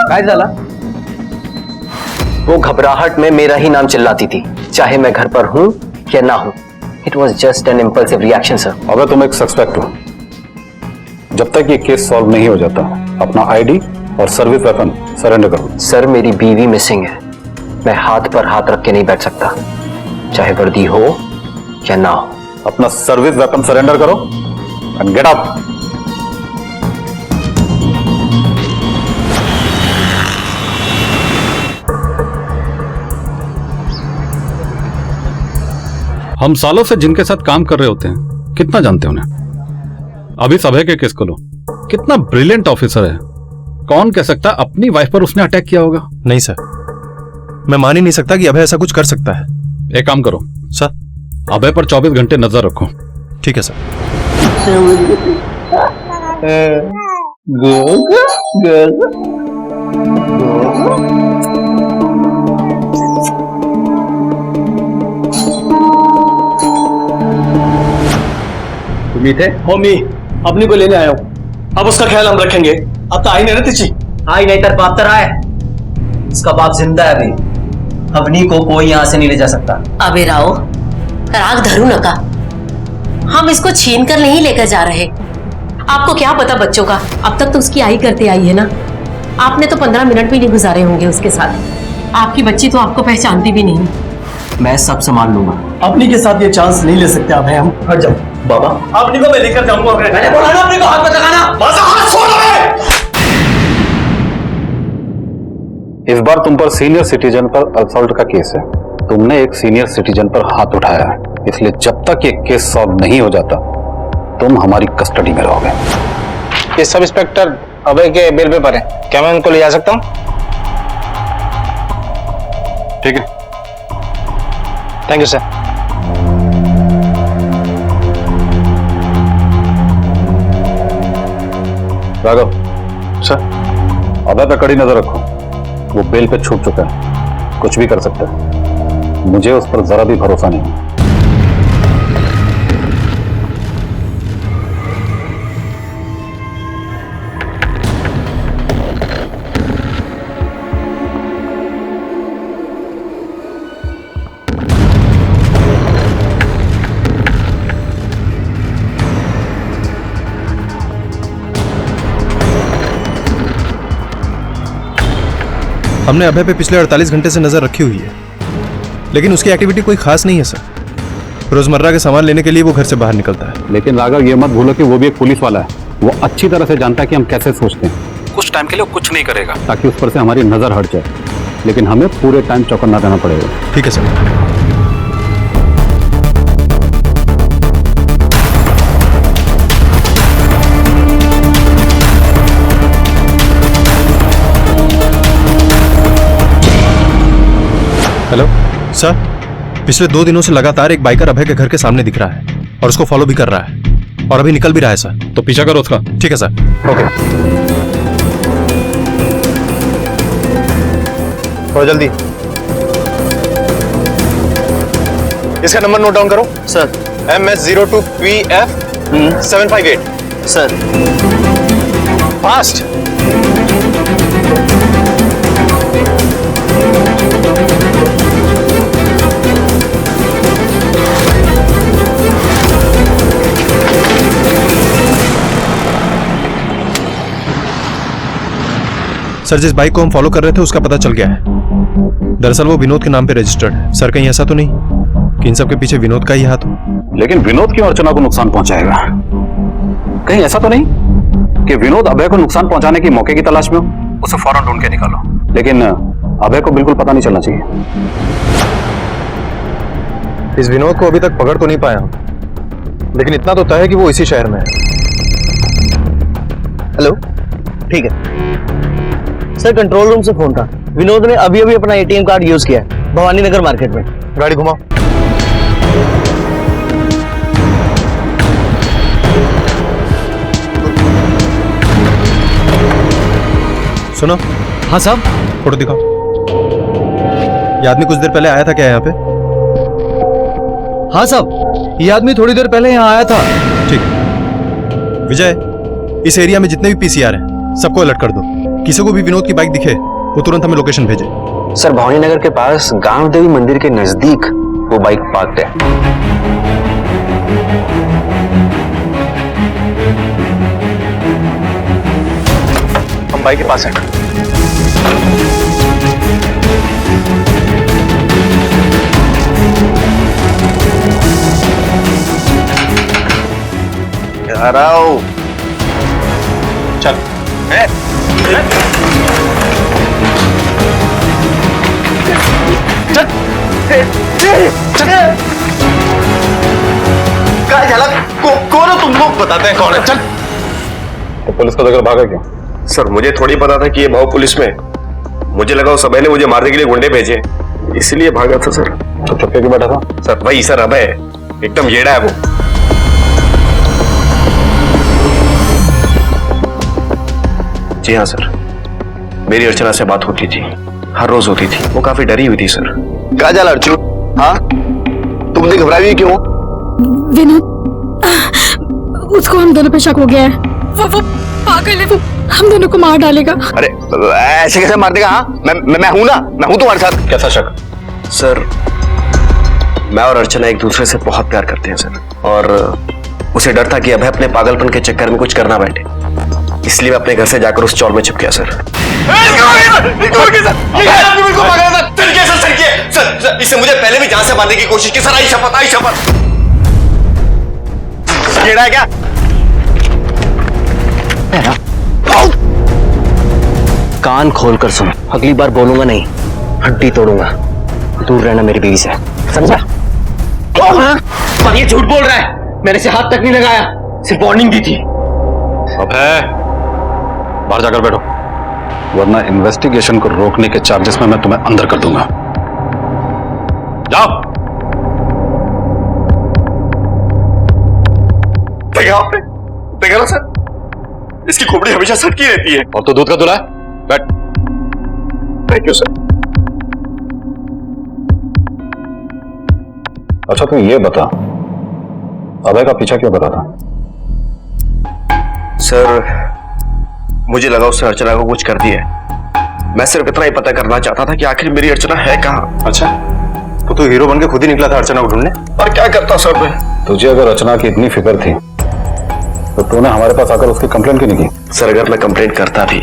Speaker 15: काय झाला? वो घबराहट में मेरा ही नाम चिल्लाती थी, चाहे मैं घर पर हूं या ना हूं। It was just an impulsive reaction sir.
Speaker 6: अबे तुम एक सस्पेक्ट हो। जब तक ये केस सॉल्व नहीं हो जाता, अपना आईडी और सर्विस वेपन सरेंडर करो।
Speaker 15: सर, मेरी बीवी मिसिंग है। मैं हाथ पर हाथ रख के नहीं बैठ सकता, चाहे वर्दी हो या ना हो।
Speaker 6: अपना सर्विस वेपन सरेंडर करो एंड गेट आउट।
Speaker 8: हम सालों से जिनके साथ काम कर रहे होते हैं, कितना जानते हैं उन्हें। अभी अभय के केस को लो, कितना ब्रिलियंट ऑफिसर है। कौन कह सकता अपनी वाइफ पर उसने अटैक किया होगा?
Speaker 12: नहीं सर, मैं मान ही नहीं सकता कि अभय ऐसा कुछ कर सकता है।
Speaker 8: एक काम करो
Speaker 12: सर,
Speaker 8: अभय पर 24 घंटे नजर रखो।
Speaker 12: ठीक है सर।
Speaker 15: मीठे मम्मी अपनी को लेने आया हूँ। अब उसका ख्याल हम रखेंगे। अब तो आई नहीं ना तिची। आई नहीं तर बाप तर आए। उसका बाप जिंदा है अभी। अवनी को कोई यहाँ से नहीं ले जा सकता।
Speaker 17: अबे राव, राग धरू नका। हम इसको छीन कर नहीं लेकर जा रहे। आपको क्या पता बच्चों का, अब तक तो उसकी आई करते आई है ना। आपने तो 15 मिनट भी नहीं गुजारे होंगे उसके साथ। आपकी बच्ची तो आपको पहचानती भी नहीं।
Speaker 15: मैं सब संभाल लूंगा। अपनी के साथ ये चांस नहीं ले सकते आप। हम हट जाओ बाबा, अपनी को मैं लेकर जाऊंगा। मैंने बोला ना अपने को हाथ मत लगाना। हाथ छोड़ो।
Speaker 6: इस बार तुम पर सीनियर सिटीजन पर असॉल्ट का केस है। तुमने एक सीनियर सिटीजन पर हाथ उठाया है, इसलिए जब तक ये केस सॉल्व नहीं हो जाता तुम हमारी कस्टडी में रहोगे।
Speaker 16: ये सब इंस्पेक्टर अभय के बेल पे पर है, क्या मैं उनको ले जा सकता हूँ?
Speaker 6: ठीक है,
Speaker 16: thank you sir.
Speaker 6: Raghav sir, Abhay पे कड़ी नजर रखो। वो बेल पे छूट चुका है, कुछ भी कर सकता है। मुझे उस पर जरा भी भरोसा नहीं है।
Speaker 12: हमने अभय पे पिछले 48 घंटे से नजर रखी हुई है, लेकिन उसकी एक्टिविटी कोई खास नहीं है सर। रोजमर्रा के सामान लेने के लिए वो घर से बाहर निकलता है।
Speaker 6: लेकिन राघव, ये मत भूलो कि वो भी एक पुलिस वाला है। वो अच्छी तरह से जानता है कि हम कैसे सोचते हैं। कुछ टाइम के लिए कुछ नहीं करेगा ताकि उस पर से हमारी नजर हट जाए, लेकिन हमें पूरे टाइम चौकन्ना रहना पड़ेगा।
Speaker 12: ठीक है सर। हेलो सर, पिछले 2 दिनों से लगातार एक बाइकर अभय के घर के सामने दिख रहा है और उसको फॉलो भी कर रहा है और अभी निकल भी रहा है सर।
Speaker 8: तो पीछा करो उसका।
Speaker 12: ठीक है सर। ओके, थोड़ा जल्दी। इसका नंबर नोट डाउन करो
Speaker 15: sir.
Speaker 12: MS02PF758
Speaker 13: sir
Speaker 12: fast.
Speaker 5: Sir जिस बाइक को हम फॉलो कर रहे थे उसका पता चल गया है। दरअसल वो विनोद के नाम पे रजिस्टर्ड है। सर कहीं ऐसा तो नहीं कि इन सब के पीछे विनोद का ही हाथ हो?
Speaker 8: लेकिन विनोद क्यों अर्चना को नुकसान पहुंचाएगा? कहीं ऐसा तो नहीं कि विनोद अभय को नुकसान पहुंचाने की मौके की तलाश में हो? उसे फौरन ढूंढ के निकालो, लेकिन अभय को बिल्कुल पता नहीं चलना चाहिए।
Speaker 5: इस विनोद को अभी तक पकड़ तो नहीं पाया, लेकिन इतना तो तय है कि वो इसी शहर में है।
Speaker 13: हेलो, ठीक है सर, कंट्रोल रूम से फोन था। विनोद ने अभी अभी अपना एटीएम कार्ड यूज किया है भवानी नगर मार्केट में।
Speaker 5: गाड़ी घुमाओ। सुनो।
Speaker 11: हाँ साहब।
Speaker 5: फोटो दिखाओ। ये आदमी कुछ देर पहले आया था क्या यहाँ पे?
Speaker 11: हाँ साहब, ये आदमी थोड़ी देर पहले यहाँ आया था।
Speaker 5: ठीक। विजय, इस एरिया में जितने भी पीसीआर हैं सबको अलर्ट कर दो। किसी को भी विनोद की बाइक दिखे वो तुरंत हमें लोकेशन भेजे।
Speaker 2: सर भवानी नगर के पास गांव देवी मंदिर के नजदीक वो बाइक पार्क्ड है।
Speaker 12: हम बाइक के पास हैं।
Speaker 2: यार आओ।
Speaker 12: चल।
Speaker 2: कौन हो तुम लोग? बताते हैं कौन है। चल।
Speaker 12: तो पुलिस को देकर भागा क्यों?
Speaker 2: सर मुझे थोड़ी पता था कि ये भाव पुलिस में। मुझे लगा उस अभय ने मुझे मारने के लिए गुंडे भेजे, इसलिए भागा था सर।
Speaker 12: तो चुपके क्यों बैठा था?
Speaker 2: सर वही सर अभय, एकदम येड़ा है वो। जी हाँ सर, मेरी अर्चना से बात होती थी, हर रोज होती थी। वो काफी डरी हुई थी सर।
Speaker 13: क्या चल अर्चू? हाँ, तुमने घबराई हुई क्यों?
Speaker 1: विनोद, उसको हम दोनों पे शक हो गया है। वो पागल है, वो हम दोनों को मार डालेगा।
Speaker 13: अरे ऐसे कैसे मार देगा? हाँ, मैं हूं ना, मैं हूं तुम्हारे साथ।
Speaker 12: कैसा शक?
Speaker 2: सर मैं और अर्चना एक दूसरे से बहुत प्यार करते हैं सर, और उसे डर था कि अभय अपने पागलपन के चक्कर में कुछ करना बैठे, इसलिए मैं अपने घर से जाकर उस चौर में छिप गया सर।
Speaker 12: सर इसे मुझे पहले भी जान से मारने की कोशिश की सर। आई शपथ, आई शपथ।
Speaker 13: येड़ा है क्या?
Speaker 2: कान खोलकर सुन, अगली बार बोलूंगा नहीं, हड्डी तोड़ूंगा। दूर रहना मेरी बीवी से, समझा?
Speaker 15: पर ये झूठ बोल रहा है, मैंने इसे हाथ तक नहीं लगाया, सिर्फ वार्निंग दी थी।
Speaker 8: अभय, बाहर जाकर बैठो, वरना इन्वेस्टिगेशन को रोकने के चार्जेस में मैं तुम्हें अंदर कर दूंगा। जाओ।
Speaker 12: देखा ना सर, इसकी खोपड़ी हमेशा सटकी रहती है।
Speaker 8: और तो दूध का दूल्हा है। बैठ।
Speaker 12: Thank you sir.
Speaker 8: अच्छा तुम ये बता, अभय का पीछा क्यों कर रहा था?
Speaker 2: सर मुझे लगा उसने अर्चना को कुछ कर दिया है। मैं सिर्फ इतना ही पता करना चाहता था कि आखिर मेरी अर्चना है कहाँ।
Speaker 12: अच्छा, तो तू हीरो बन के खुद ही निकला था अर्चना को ढूंढने?
Speaker 2: और क्या करता सर मैं?
Speaker 8: तुझे अगर अर्चना की इतनी फिक्र थी तो तूने हमारे पास आकर उसकी कंप्लेंट क्यों नहीं की?
Speaker 2: सर अगर मैं कंप्लेंट करता भी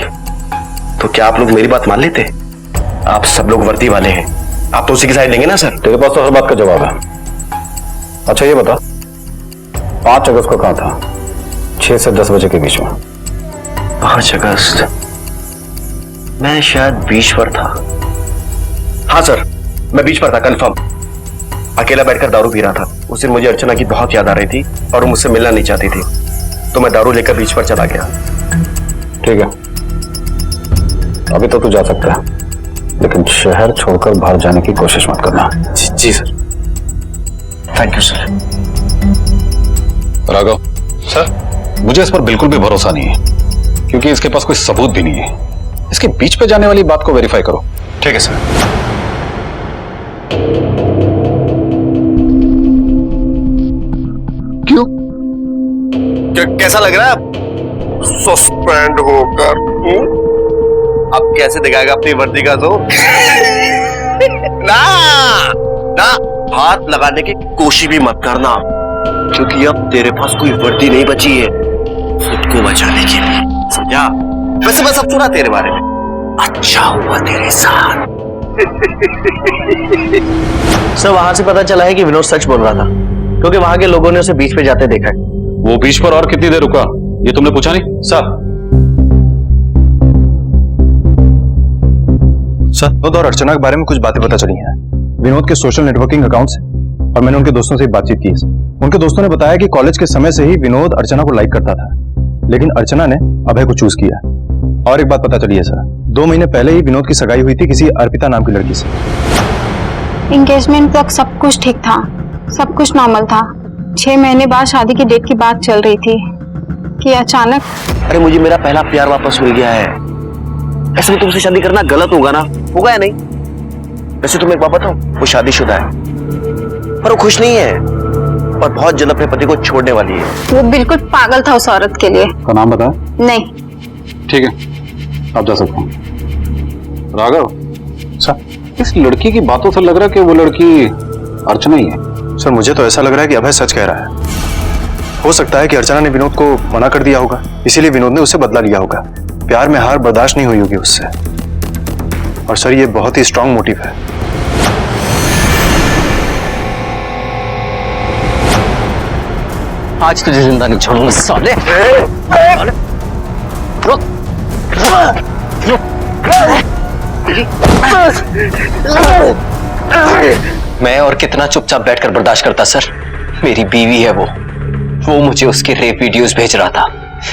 Speaker 2: तो क्या आप लोग मेरी बात मान लेते? आप सब लोग वर्दी वाले हैं, आप तो उसी की साइड लेंगे ना सर?
Speaker 8: तेरे पास तो हर बात का जवाब है। अच्छा ये बता, 5 अगस्त को कहाँ था? 6 से 10 बजे के बीच में।
Speaker 2: 5 अगस्त मैं शायद बीच पर था। हाँ सर, मैं बीच पर था, कंफर्म। अकेला बैठकर दारू पी रहा था। उस दिन मुझे अर्चना की बहुत याद आ रही थी और वो मुझसे मिलना नहीं चाहती थी, तो मैं दारू लेकर बीच पर चला गया।
Speaker 8: ठीक है, अभी तो तू जा सकता है, लेकिन शहर छोड़कर बाहर जाने की कोशिश मत करना।
Speaker 2: जी sir. Thank you sir.
Speaker 8: Raghav sir, मुझे इस पर बिल्कुल भी भरोसा नहीं है, क्योंकि इसके पास कोई सबूत भी नहीं है। इसके बीच पे जाने वाली बात को वेरीफाई करो।
Speaker 12: ठीक है सर।
Speaker 18: कैसा लग रहा है सस्पेंड होकर? अब कैसे दिखाएगा अपनी वर्दी का तो? ना ना हाथ लगाने की कोशिश भी मत करना, क्योंकि अब तेरे पास कोई वर्दी नहीं बची है खुद को बचाने के लिए, समझा? वैसे मैं सब सुना तेरे बारे में, अच्छा हुआ तेरे साथ।
Speaker 16: सर वहां से पता चला है कि विनोद सच बोल रहा था, क्योंकि वहां के लोगों ने उसे बीच पे जाते देखा है।
Speaker 8: वो बीच पर और कितनी देर रुका, ये तुमने पूछा नहीं?
Speaker 12: सर विनोद और अर्चना के बारे में कुछ बातें पता चली हैं। विनोद के सोशल नेटवर्किंग अकाउंट से, और मैंने उनके दोस्तों से बातचीत की है। उनके दोस्तों ने बताया कि कॉलेज के समय से ही विनोद अर्चना को लाइक करता था, लेकिन अर्चना ने अभय को चूज किया। और एक बात पता चली है सर, 2 महीने पहले ही विनोद की सगाई हुई थी किसी अर्पिता नाम की लड़की से।
Speaker 9: एंगेजमेंट तक सब कुछ ठीक था, सब कुछ नॉर्मल था। 6 महीने बाद शादी की डेट की बात चल रही थी कि अचानक।
Speaker 18: अरे मुझे मेरा पहला प्यार वापस मिल गया है। ऐसे में तुमसे शादी करना गलत होगा ना? होगा या नहीं? वैसे तुम्हें एक बात बताऊं, वो शादीशुदा है पर वो खुश नहीं है और बहुत जल्द अपने पति को छोड़ने वाली है।
Speaker 9: वो बिल्कुल पागल था उस औरत के लिए।
Speaker 8: का नाम बताया?
Speaker 9: नहीं।
Speaker 8: ठीक है, आप जा सकते हैं। राघव सर, इस लड़की की बातों से लग रहा है कि वो लड़की अर्चना ही है।
Speaker 12: सर मुझे तो ऐसा लग रहा है कि अभय सच कह रहा है। हो सकता है कि अर्चना ने विनोद को मना कर दिया होगा, इसीलिए विनोद ने उससे बदला लिया होगा। प्यार में हार बर्दाश्त नहीं हुई होगी उससे। और सर ये बहुत ही स्ट्रांग मोटिव है।
Speaker 16: आज तुझे जिंदा नहीं छोड़ूंगा साले। रुक। मैं और कितना चुपचाप बैठकर बर्दाश्त करता सर। मेरी बीवी है वो मुझे उसके रेप वीडियोस भेज रहा था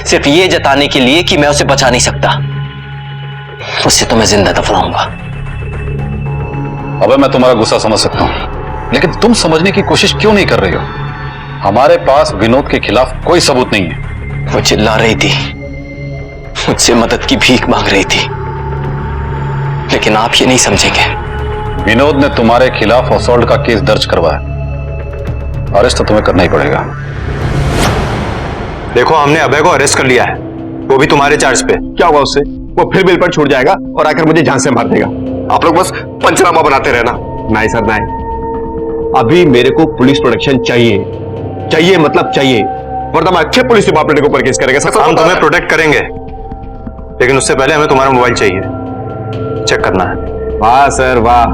Speaker 16: सिर्फ ये जताने के लिए कि मैं उसे बचा नहीं सकता। उसे तो मैं जिंदा दफनाऊंगा।
Speaker 8: अबे मैं तुम्हारा गुस्सा समझ सकता हूं, लेकिन तुम समझने की कोशिश क्यों नहीं कर रही हो? हमारे पास विनोद के खिलाफ कोई सबूत नहीं है।
Speaker 16: वो चिल्ला रही थी, मुझसे मदद की भीख मांग रही थी, लेकिन आप ये नहीं समझेंगे।
Speaker 8: विनोद ने तुम्हारे खिलाफ असॉल्ट का केस दर्ज करवाया, अरेस्ट तो तुम्हें करना ही पड़ेगा।
Speaker 12: देखो हमने अभय को अरेस्ट कर लिया है, वो भी तुम्हारे चार्ज पे। क्या होगा उससे? वो फिर बिल पर छूट जाएगा और आकर मुझे जान से मार देगा। आप लोग बस पंचनामा बनाते रहना। नहीं सर नहीं, अभी मेरे को पुलिस प्रोटेक्शन चाहिए मतलब चाहिए, वरना मैं अच्छे पुलिस डिपार्टमेंट के ऊपर केस करेंगे। सर हम तुम्हें प्रोटेक्ट करेंगे, लेकिन उससे पहले हमें तुम्हारा मोबाइल चाहिए, चेक करना है। वाह सर वाह,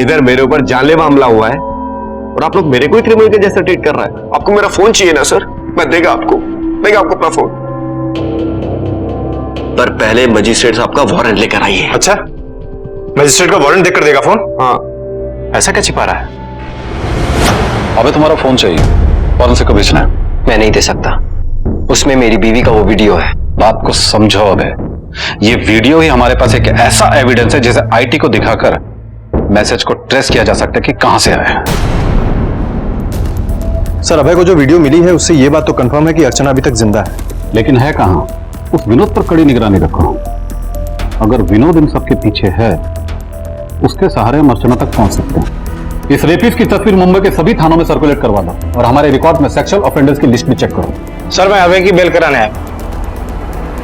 Speaker 12: इधर मेरे ऊपर जानलेवा हमला हुआ है और आप लोग मेरे को ही क्रिमिनल के जैसा ट्रीट कर रहा है। आपको मेरा फोन चाहिए ना सर? मैं देगा आपको अपना फोन,
Speaker 18: पर पहले मजिस्ट्रेट साहब का वारंट लेकर आइए।
Speaker 12: अच्छा, मजिस्ट्रेट का वारंट देकर देगा फोन? हाँ, ऐसा क्या छिपा रहा है?
Speaker 8: अबे तुम्हारा फोन चाहिए, फौरन से कभी है।
Speaker 16: मैं नहीं दे सकता, उसमें मेरी बीवी का वो वीडियो है।
Speaker 8: बात को समझो अबे, ये वीडियो ही हमारे पास एक ऐसा एविडेंस है जिसे आईटी को दिखाकर मैसेज को ट्रेस किया जा सकता है कि कहां से आया है।
Speaker 12: सर अभय को जो वीडियो मिली है उससे ये बात तो कंफर्म है कि अर्चना अभी तक जिंदा है,
Speaker 8: लेकिन है कहां? उस विनोद पर कड़ी निगरानी रखो। अगर विनोद इन सबके पीछे है, उसके सहारे हम अर्चना तक पहुंच सकते हैं। इस रेपिस्ट की तस्वीर मुंबई के सभी थानों में सर्कुलेट करवा दो और हमारे रिकॉर्ड में सेक्सुअल ऑफेंडर्स की लिस्ट भी चेक करो।
Speaker 16: सर मैं अभय की बेल कराने आया।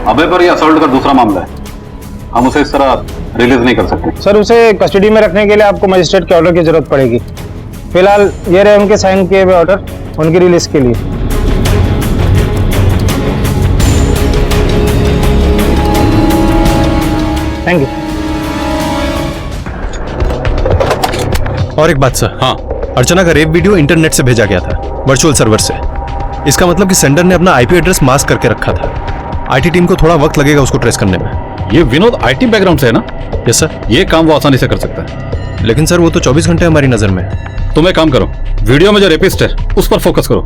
Speaker 8: अभय पर यह असॉल्ट का दूसरा मामला है, हम उसे इस तरह रिलीज नहीं कर सकते।
Speaker 16: सर उसे कस्टडी में रखने के लिए आपको मजिस्ट्रेट के ऑर्डर की जरूरत पड़ेगी। फिलहाल ये रहे उनके साइन किए हुए ऑर्डर उनकी रिलीज के लिए। Thank you.
Speaker 12: और एक बात सर, हाँ, अर्चना का रेप वीडियो इंटरनेट से भेजा गया था, वर्चुअल सर्वर से। इसका मतलब कि सेंडर ने अपना आईपी एड्रेस मास्क करके रखा था। आईटी टीम को थोड़ा वक्त लगेगा उसको ट्रेस करने में।
Speaker 8: ये विनोद आईटी बैकग्राउंड से है ना?
Speaker 12: Yes sir.
Speaker 8: ये काम वो आसानी से कर सकता है।
Speaker 12: लेकिन सर वो तो 24 घंटे हमारी नजर में है।
Speaker 8: तुम एक काम करो, वीडियो में जो रेपिस्ट है उस पर फोकस करो।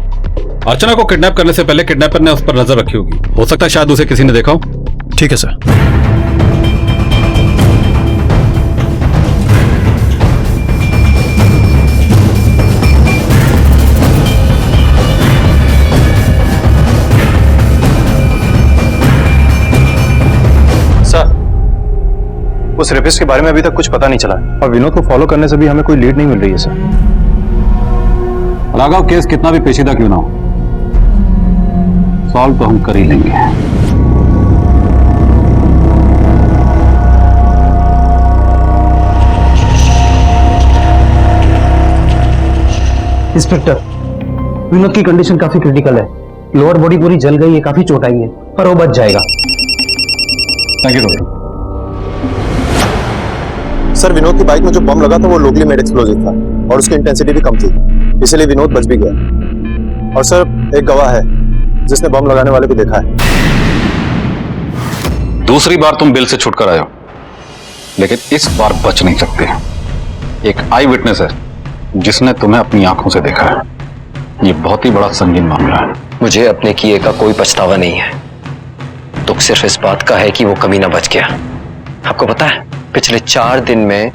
Speaker 8: अर्चना को किडनैप करने से पहले किडनैपर ने उस पर नजर रखी होगी, हो सकता है शायद उसे किसी ने देखा हो।
Speaker 12: ठीक है सर। उस रेपिस्ट के बारे में अभी तक कुछ पता नहीं चला और विनोद को फॉलो करने से भी हमें कोई लीड नहीं मिल रही है सर।
Speaker 8: राघव, केस कितना भी पेचीदा क्यों ना हो,
Speaker 6: सॉल्व तो हम कर ही लेंगे।
Speaker 15: इंस्पेक्टर, विनोद की कंडीशन काफी क्रिटिकल है। लोअर बॉडी पूरी जल गई है, काफी चोट आई है, पर वो बच जाएगा।
Speaker 6: Thank you doctor.
Speaker 4: Sir, Vinod की बाइक में जो बम लगा था वो लोकली मेड एक्सप्लोजिव था और उसकी इंटेंसिटी भी कम थी, इसलिए विनोद बच भी गया। और सर, एक गवाह है जिसने बम लगाने वाले को देखा है।
Speaker 6: दूसरी बार तुम बिल से छुटकर आए हो, लेकिन इस बार बच नहीं सकते। एक आई विटनेस है जिसने तुम्हें अपनी आंखों से देखा है। ये बहुत ही बड़ा संगीन मामला है।
Speaker 16: मुझे अपने किए का कोई पछतावा नहीं है। दुख सिर्फ इस बात का है कि वो कमीना बच गया। आपको पता है, पिछले 4 दिन में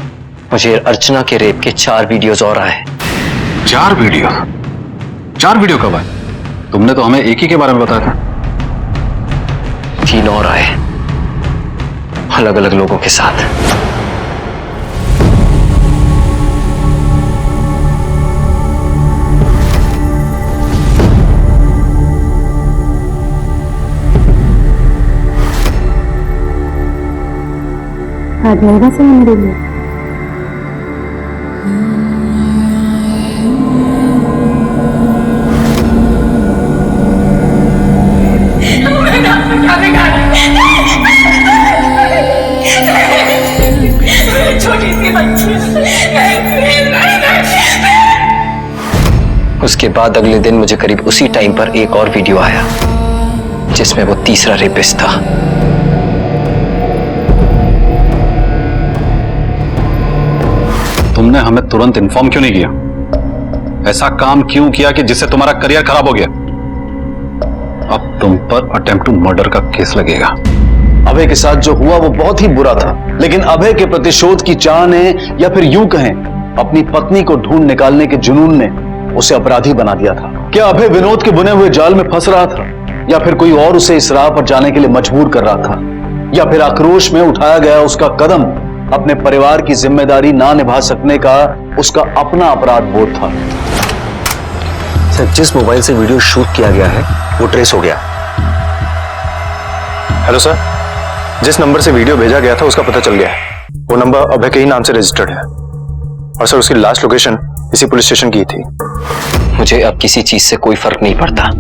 Speaker 16: मुझे अर्चना के रेप के 4 वीडियोस और आए।
Speaker 6: 4 वीडियो? 4 वीडियो कब आए? तुमने तो हमें एक ही के बारे में बताया था।
Speaker 16: 3 और आए, अलग अलग लोगों के साथ।
Speaker 19: आज महंगा से मेरे लिए
Speaker 1: छोटी सी बच्ची।
Speaker 16: उसके बाद अगले दिन मुझे करीब उसी टाइम पर एक और वीडियो आया जिसमें वो तीसरा रेपिस्ट था।
Speaker 6: तुमने हमें तुरंत इन्फॉर्म क्यों नहीं किया? ऐसा काम क्यों किया कि जिससे तुम्हारा करियर खराब हो गया? अब तुम पर अटेम्प्ट टू मर्डर का केस लगेगा।
Speaker 12: अभय के साथ जो हुआ वो बहुत ही बुरा था, लेकिन अभय के प्रतिशोध की चाह ने, या फिर यूं कहें अपनी पत्नी को ढूंढ निकालने के जुनून ने उसे अपराधी बना दिया था। क्या अभय विनोद के बुने हुए जाल में फंस रहा था, या फिर कोई और उसे इस राह पर जाने के लिए मजबूर कर रहा था, या फिर आक्रोश में उठाया गया उसका कदम अपने परिवार की जिम्मेदारी ना निभा सकने का उसका अपना अपराध बोध था?
Speaker 4: सर, जिस मोबाइल से वीडियो शूट किया गया है वो ट्रेस हो गया। हेलो सर, जिस नंबर से वीडियो भेजा गया था उसका पता चल गया है। वो नंबर अभय के ही नाम से रजिस्टर्ड है और सर उसकी लास्ट लोकेशन इसी पुलिस स्टेशन की थी।
Speaker 16: मुझे अब किसी चीज से कोई फर्क नहीं पड़ता।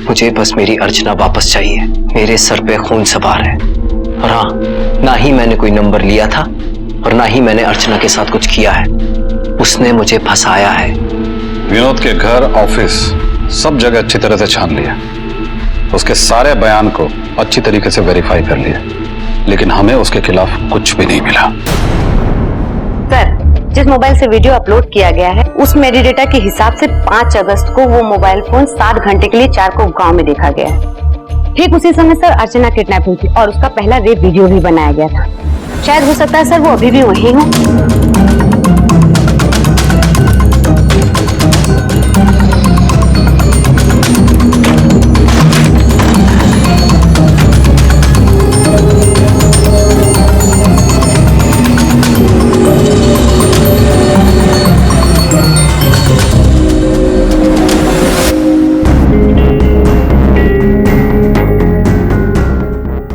Speaker 16: मुझे बस मेरी अर्चना वापस चाहिए। मेरे सर पे खून सवार है, और हाँ, ना ही मैंने कोई नंबर लिया था और ना ही मैंने अर्चना के साथ कुछ किया है। उसने मुझे फंसाया है।
Speaker 6: विनोद के घर, ऑफिस, सब जगह अच्छी तरह से छान लिया। उसके सारे बयान को अच्छी तरीके से वेरीफाई कर लिया, लेकिन हमें उसके खिलाफ कुछ भी नहीं मिला।
Speaker 19: सर, जिस मोबाइल से वीडियो अपलोड किया गया है उस मेटाडेटा के हिसाब से 5 अगस्त को वो मोबाइल फोन 7 घंटे के लिए चारकोप गांव में देखा गया है। ठीक उसी समय सर अर्चना किडनैप हुई थी और उसका पहला रेप वीडियो भी बनाया गया था। शायद हो सकता है सर वो अभी भी वहीं हो।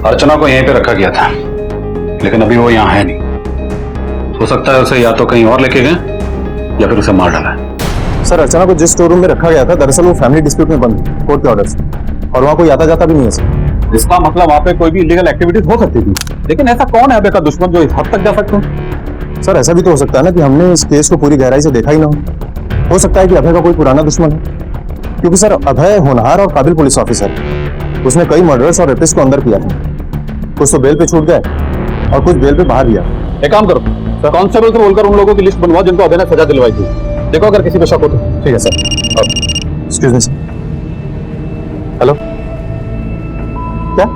Speaker 6: अर्चना को यहीं पे रखा गया था, लेकिन अभी वो यहाँ है नहीं। हो सकता है उसे या तो कहीं और लेके गए या फिर उसे मार डाला है।
Speaker 4: सर, अर्चना को जिस स्टोर रूम में रखा गया था दरअसल वो फैमिली डिस्प्यूट में बंद थी कोर्ट के ऑर्डर से, और वहाँ कोई आता जाता भी नहीं है सर।
Speaker 6: इसका मतलब वहाँ पे कोई भी इलीगल एक्टिविटीज हो सकती थी, लेकिन ऐसा कौन है अबे का दुश्मन जो इस हद तक जा सकते हैं?
Speaker 4: सर, ऐसा भी तो हो सकता है ना कि हमने इस केस को पूरी गहराई से देखा ही ना हो सकता है कि अभय का कोई पुराना दुश्मन है, क्योंकि सर अभय होनहार और काबिल पुलिस ऑफिसर है। उसने कई मर्डर्स और रेपिस्ट को अंदर किया है। कुछ तो बेल पे छूट गए और कुछ बेल पे बाहर दिया।
Speaker 6: एक काम करो, कांस्टेबल से बोलकर उन लोगों की लिस्ट बनवाओ जिनको अभय ने सजा दिलवाई थी। देखो अगर किसी पे शक हो तो।
Speaker 4: ठीक है sir. Excuse me sir. Hello, क्या?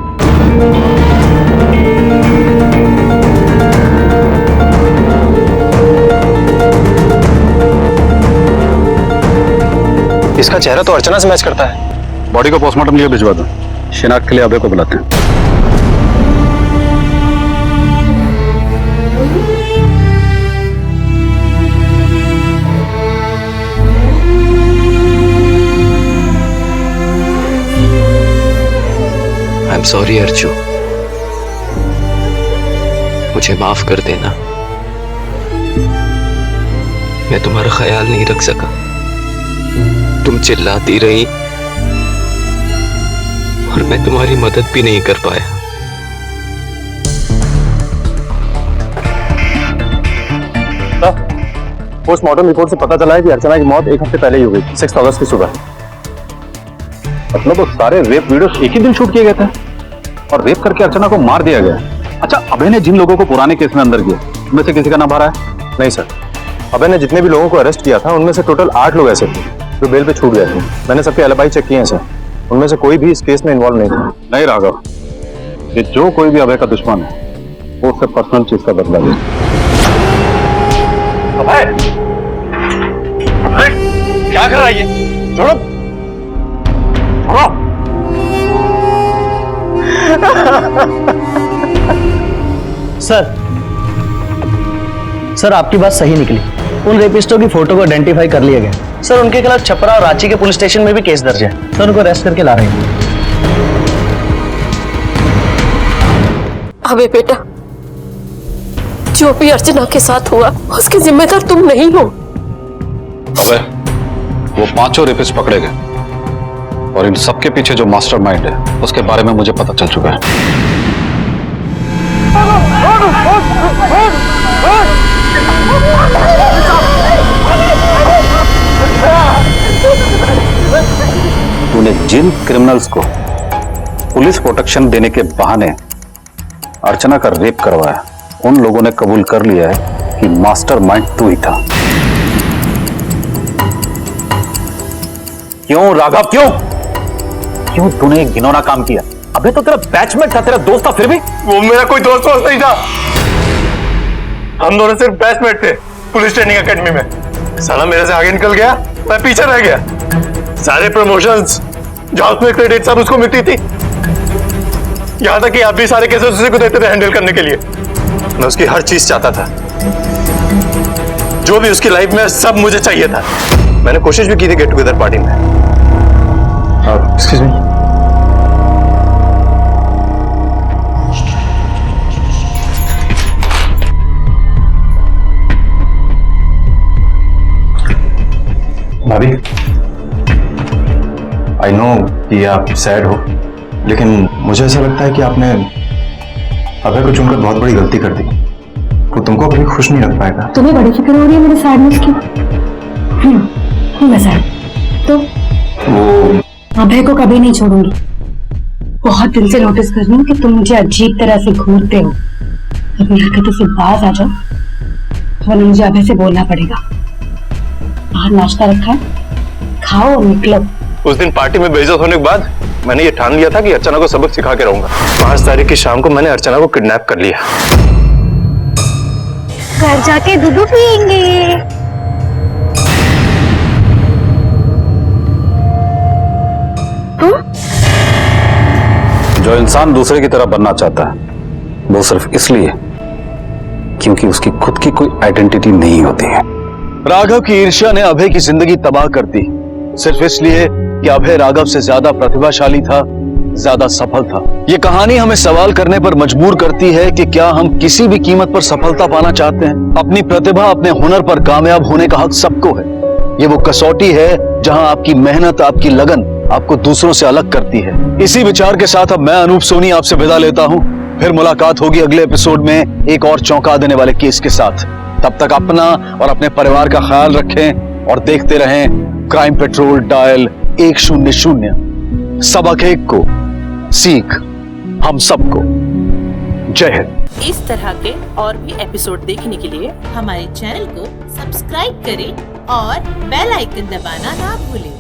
Speaker 4: इसका चेहरा तो अर्चना से मैच करता है।
Speaker 6: बॉडी को पोस्टमार्टम के लिए भिजवा दो। शिनाख्त के लिए अभय को बुलाते हैं।
Speaker 16: आई एम सॉरी अर्जू, मुझे माफ कर देना। मैं तुम्हारा ख्याल नहीं रख सका, तुम चिल्लाती रही और मैं तुम्हारी मदद भी नहीं कर पाया।
Speaker 6: पोस्टमार्टम रिपोर्ट से पता चला है कि अर्चना की मौत एक हफ्ते पहले ही हो गई, 6 अगस्त की सुबह। मतलब तो सारे रेप वीडियोस एक ही दिन शूट किए गए थे और रेप करके अर्चना को मार दिया गया। अच्छा, अभय ने जिन लोगों को पुराने केस में अंदर किया उनमें से किसी का नाम आ रहा है? नहीं सर, अभय ने जितने भी लोगों को अरेस्ट किया था उनमें से टोटल 8 लोग ऐसे थे जो बेल पे छूट गए थे। मैंने सबके एलिबाई चेक किए हैं सर, उनमें से कोई भी इस केस में इन्वॉल्व नहीं था। नहीं राघव, ये जो कोई भी अभय का दुश्मन है वो सब पर्सनल चीज का बदला ले।
Speaker 12: क्या कर रहा है ये? छोड़ो, छोड़ो।
Speaker 15: सर आपकी बात सही निकली। उन रेपिस्टों की फोटो को आइडेंटिफाई कर लिया गया। सर उनके खिलाफ छपरा और रांची के पुलिस स्टेशन में भी केस दर्ज है। सर उनको अरेस्ट करके ला रहे हैं।
Speaker 17: अबे बेटा, जो भी अर्चना के साथ हुआ उसकी जिम्मेदार तुम नहीं हो।
Speaker 6: अबे, वो 5 रेपिस्ट पकड़े गए और इन सबके पीछे जो मास्टरमाइंड है उसके बारे में मुझे पता चल चुका है। तूने जिन क्रिमिनल्स को पुलिस प्रोटेक्शन देने के बहाने अर्चना का रेप करवाया, उन लोगों ने कबूल कर लिया है कि मास्टरमाइंड तू ही था। क्यों राघव, क्यों तूने एक घिनौना काम किया? अबे तो तेरा बैचमेट था, तेरा दोस्त था, फिर भी
Speaker 12: वो मेरा कोई दोस्त नहीं था। हम दोनों सिर्फ बैचमेट थे पुलिस ट्रेनिंग एकेडमी में। साला मेरे से आगे निकल गया, मैं पीछे रह गया। सारे प्रमोशंस, जॉब्स में क्रेडिट सब उसको मिलती थी। यहां तक कि आप भी सारे केसेस उसी को देते थे हैंडल करने के लिए। मैं उसकी हर चीज चाहता था, जो भी उसकी लाइफ में सब मुझे चाहिए था। मैंने कोशिश भी की थी गेट टुगेदर पार्टी में। एक्सक्यूज मी,
Speaker 6: भाभी, आई नो कि आप सैड हो, लेकिन मुझे ऐसा लगता है कि आपने अभय को चुनकर बहुत बड़ी गलती कर दी। वो तुमको कभी खुश नहीं रख पाएगा।
Speaker 19: तुम्हें बड़ी फिक्र हो रही है मेरे सैडनेस की? मैं सैड तो
Speaker 6: वो
Speaker 19: अभय को कभी नहीं छोड़ूंगी। बहुत दिन से नोटिस कर रही हूँ कि तुम मुझे अजीब तरह से घूरते हो। अपनी हरकतों से बाज आ जाओ, वरना मुझे अभय से बोलना पड़ेगा। बाहर नाश्ता रखा है, खाओ और निकलो।
Speaker 12: उस दिन पार्टी में बेइज्जत होने के बाद मैंने ये ठान लिया था कि अर्चना को सबक सिखा के रहूंगा। 5 तारीख की शाम को मैंने अर्चना को किडनैप कर लिया।
Speaker 19: घर जाके दूध पियेंगे।
Speaker 6: जो इंसान दूसरे की तरह बनना चाहता है वो सिर्फ इसलिए क्योंकि उसकी खुद की कोई आइडेंटिटी नहीं होती है।
Speaker 11: राघव की ईर्ष्या ने अभय की जिंदगी तबाह कर दी, सिर्फ इसलिए कि अभय राघव से ज्यादा प्रतिभाशाली था, ज्यादा सफल था। ये कहानी हमें सवाल करने पर मजबूर करती है कि क्या हम किसी भी कीमत पर सफलता पाना चाहते हैं? अपनी प्रतिभा, अपने हुनर पर कामयाब होने का हक सबको है। ये वो कसौटी है जहां आपकी मेहनत, आपकी लगन आपको दूसरों से अलग करती है। इसी विचार के साथ अब मैं अनूप सोनी आपसे विदा लेता हूं। फिर मुलाकात होगी अगले एपिसोड में एक और चौंका देने वाले केस के साथ। तब तक अपना और अपने परिवार का ख्याल रखें और देखते रहें क्राइम पेट्रोल डायल 100। सबक एक को सीख हम सबको। जय हिंद।
Speaker 20: इस तरह के और भी एपिसोड देखने के लिए हमारे चैनल को सब्सक्राइब करें और बेल आइकन दबाना ना भूलें।